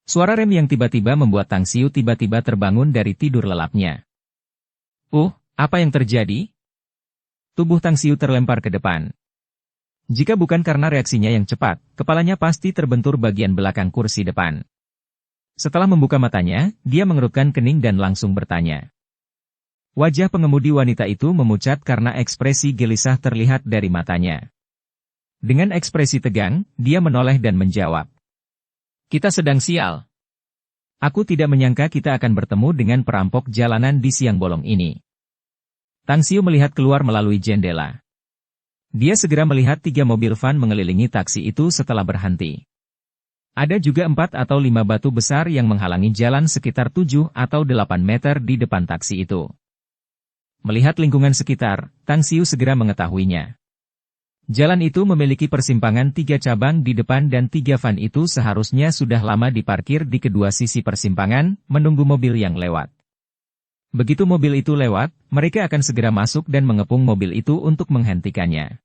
Suara rem yang tiba-tiba membuat Tang Xiu tiba-tiba terbangun dari tidur lelapnya. Apa yang terjadi? Tubuh Tang Xiu terlempar ke depan. Jika bukan karena reaksinya yang cepat, kepalanya pasti terbentur bagian belakang kursi depan. Setelah membuka matanya, dia mengerutkan kening dan langsung bertanya. Wajah pengemudi wanita itu memucat karena ekspresi gelisah terlihat dari matanya. Dengan ekspresi tegang, dia menoleh dan menjawab. Kita sedang sial. Aku tidak menyangka kita akan bertemu dengan perampok jalanan di siang bolong ini. Tang Xiu melihat keluar melalui jendela. Dia segera melihat 3 mobil van mengelilingi taksi itu setelah berhenti. Ada juga 4 atau 5 batu besar yang menghalangi jalan sekitar 7 atau 8 meter di depan taksi itu. Melihat lingkungan sekitar, Tang Xiu segera mengetahuinya. Jalan itu memiliki persimpangan 3 cabang di depan dan 3 van itu seharusnya sudah lama diparkir di kedua sisi persimpangan, menunggu mobil yang lewat. Begitu mobil itu lewat, mereka akan segera masuk dan mengepung mobil itu untuk menghentikannya.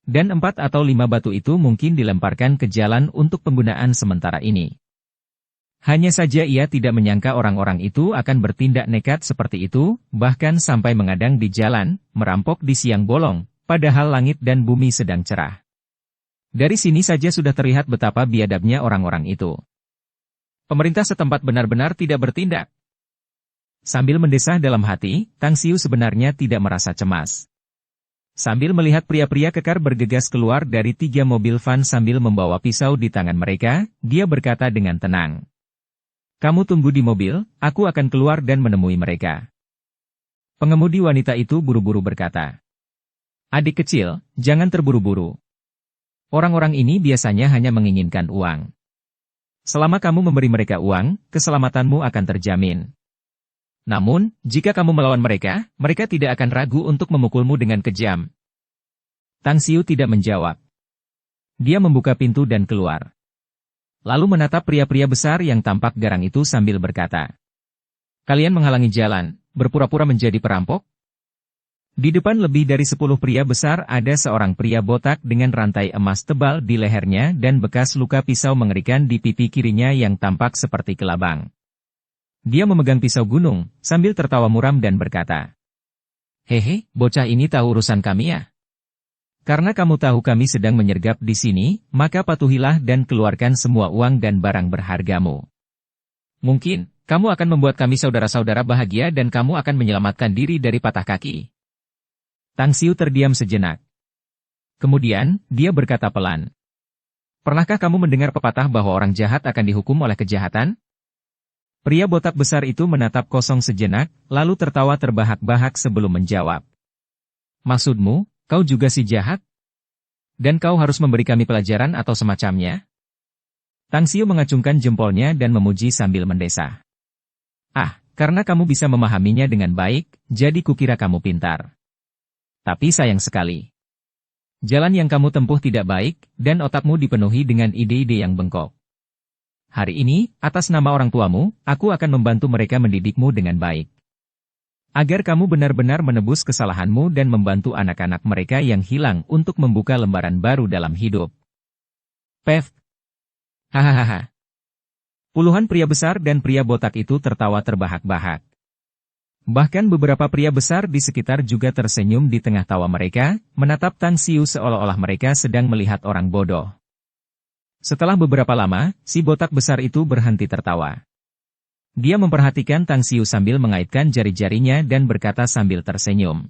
Dan 4 atau 5 batu itu mungkin dilemparkan ke jalan untuk penggunaan sementara ini. Hanya saja ia tidak menyangka orang-orang itu akan bertindak nekat seperti itu, bahkan sampai mengadang di jalan, merampok di siang bolong, padahal langit dan bumi sedang cerah. Dari sini saja sudah terlihat betapa biadabnya orang-orang itu. Pemerintah setempat benar-benar tidak bertindak. Sambil mendesah dalam hati, Tang Xiu sebenarnya tidak merasa cemas. Sambil melihat pria-pria kekar bergegas keluar dari 3 mobil van sambil membawa pisau di tangan mereka, dia berkata dengan tenang. Kamu tunggu di mobil, aku akan keluar dan menemui mereka. Pengemudi wanita itu buru-buru berkata. Adik kecil, jangan terburu-buru. Orang-orang ini biasanya hanya menginginkan uang. Selama kamu memberi mereka uang, keselamatanmu akan terjamin. Namun, jika kamu melawan mereka, mereka tidak akan ragu untuk memukulmu dengan kejam. Tang Xiu tidak menjawab. Dia membuka pintu dan keluar. Lalu menatap pria-pria besar yang tampak garang itu sambil berkata. Kalian menghalangi jalan, berpura-pura menjadi perampok? Di depan lebih dari 10 pria besar ada seorang pria botak dengan rantai emas tebal di lehernya dan bekas luka pisau mengerikan di pipi kirinya yang tampak seperti kelabang. Dia memegang pisau gunung, sambil tertawa muram dan berkata, Hehe, bocah ini tahu urusan kami ya? Karena kamu tahu kami sedang menyergap di sini, maka patuhilah dan keluarkan semua uang dan barang berhargamu. Mungkin, kamu akan membuat kami saudara-saudara bahagia dan kamu akan menyelamatkan diri dari patah kaki. Tang Xiu terdiam sejenak. Kemudian, dia berkata pelan. Pernahkah kamu mendengar pepatah bahwa orang jahat akan dihukum oleh kejahatan? Pria botak besar itu menatap kosong sejenak, lalu tertawa terbahak-bahak sebelum menjawab. Maksudmu, kau juga si jahat? Dan kau harus memberi kami pelajaran atau semacamnya? Tang Xiu mengacungkan jempolnya dan memuji sambil mendesah. Ah, karena kamu bisa memahaminya dengan baik, jadi kukira kamu pintar. Tapi sayang sekali. Jalan yang kamu tempuh tidak baik, dan otakmu dipenuhi dengan ide-ide yang bengkok. Hari ini, atas nama orang tuamu, aku akan membantu mereka mendidikmu dengan baik. Agar kamu benar-benar menebus kesalahanmu dan membantu anak-anak mereka yang hilang untuk membuka lembaran baru dalam hidup. Pef. Hahaha. Puluhan pria besar dan pria botak itu tertawa terbahak-bahak. Bahkan beberapa pria besar di sekitar juga tersenyum di tengah tawa mereka, menatap Tang Xiu seolah-olah mereka sedang melihat orang bodoh. Setelah beberapa lama, si botak besar itu berhenti tertawa. Dia memperhatikan Tang Xiu sambil mengaitkan jari-jarinya dan berkata sambil tersenyum.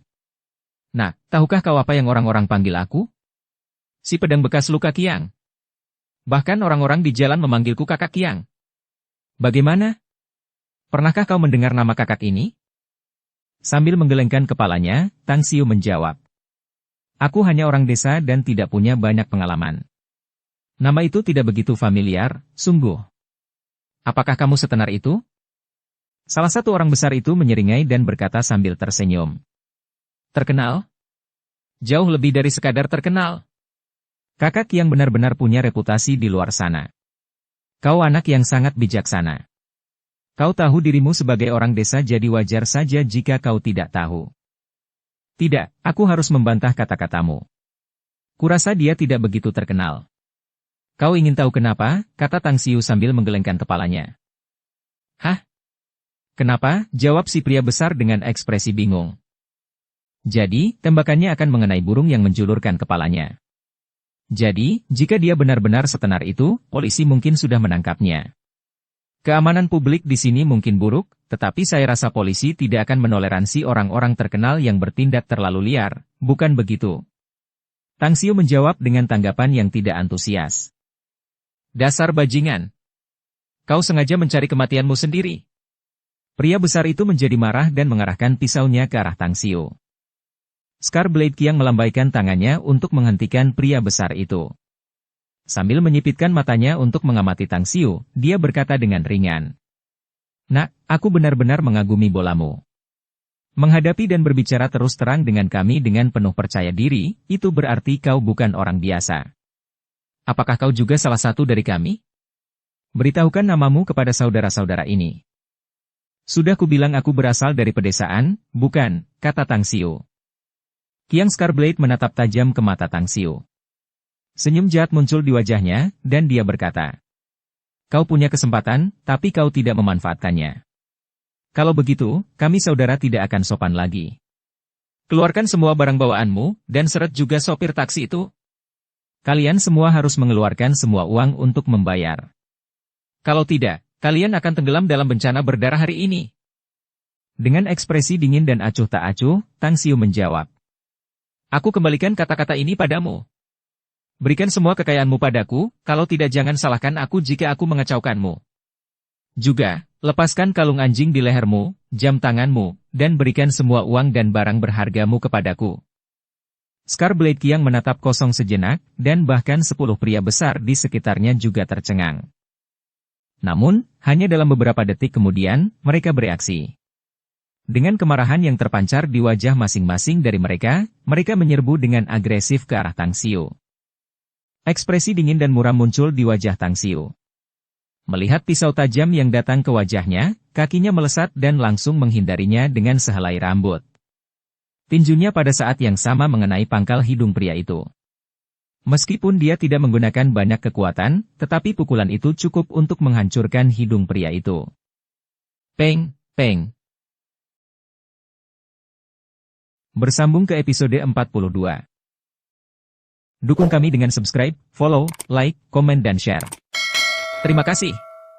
Nah, tahukah kau apa yang orang-orang panggil aku? Si pedang bekas luka Kiang. Bahkan orang-orang di jalan memanggilku kakak Kiang. Bagaimana? Pernahkah kau mendengar nama kakak ini? Sambil menggelengkan kepalanya, Tang Xiu menjawab. Aku hanya orang desa dan tidak punya banyak pengalaman. Nama itu tidak begitu familiar, sungguh. Apakah kamu setenar itu? Salah satu orang besar itu menyeringai dan berkata sambil tersenyum. Terkenal? Jauh lebih dari sekadar terkenal. Kakak yang benar-benar punya reputasi di luar sana. Kau anak yang sangat bijaksana. Kau tahu dirimu sebagai orang desa jadi wajar saja jika kau tidak tahu. Tidak, aku harus membantah kata-katamu. Kurasa dia tidak begitu terkenal. Kau ingin tahu kenapa? Kata Tang Xiu sambil menggelengkan kepalanya. Hah? Kenapa? Jawab si pria besar dengan ekspresi bingung. Jadi, tembakannya akan mengenai burung yang menjulurkan kepalanya. Jadi, jika dia benar-benar setenar itu, polisi mungkin sudah menangkapnya. Keamanan publik di sini mungkin buruk, tetapi saya rasa polisi tidak akan menoleransi orang-orang terkenal yang bertindak terlalu liar, bukan begitu? Tang Xiu menjawab dengan tanggapan yang tidak antusias. Dasar bajingan. Kau sengaja mencari kematianmu sendiri. Pria besar itu menjadi marah dan mengarahkan pisaunya ke arah Tang Xiu. Scarblade Qiang melambaikan tangannya untuk menghentikan pria besar itu. Sambil menyipitkan matanya untuk mengamati Tang Xiu, dia berkata dengan ringan. Nak, aku benar-benar mengagumi bolamu. Menghadapi dan berbicara terus terang dengan kami dengan penuh percaya diri, itu berarti kau bukan orang biasa. Apakah kau juga salah satu dari kami? Beritahukan namamu kepada saudara-saudara ini. Sudah kubilang aku berasal dari pedesaan, bukan, kata Tang Xiu. Qiang Scarblade menatap tajam ke mata Tang Xiu. Senyum jahat muncul di wajahnya, dan dia berkata. Kau punya kesempatan, tapi kau tidak memanfaatkannya. Kalau begitu, kami saudara tidak akan sopan lagi. Keluarkan semua barang bawaanmu, dan seret juga sopir taksi itu. Kalian semua harus mengeluarkan semua uang untuk membayar. Kalau tidak, kalian akan tenggelam dalam bencana berdarah hari ini. Dengan ekspresi dingin dan acuh tak acuh, Tang Xiu menjawab. Aku kembalikan kata-kata ini padamu. Berikan semua kekayaanmu padaku, kalau tidak jangan salahkan aku jika aku mengacaukanmu. Juga, lepaskan kalung anjing di lehermu, jam tanganmu, dan berikan semua uang dan barang berhargamu kepadaku. Scar Blade Qiang menatap kosong sejenak, dan bahkan 10 pria besar di sekitarnya juga tercengang. Namun, hanya dalam beberapa detik kemudian, mereka bereaksi. Dengan kemarahan yang terpancar di wajah masing-masing dari mereka, mereka menyerbu dengan agresif ke arah Tang Xiu. Ekspresi dingin dan muram muncul di wajah Tang Xiu. Melihat pisau tajam yang datang ke wajahnya, kakinya melesat dan langsung menghindarinya dengan sehelai rambut. Tinjunya pada saat yang sama mengenai pangkal hidung pria itu. Meskipun dia tidak menggunakan banyak kekuatan, tetapi pukulan itu cukup untuk menghancurkan hidung pria itu. Peng, peng. Bersambung ke episode 42. Dukung kami dengan subscribe, follow, like, komen dan share. Terima kasih.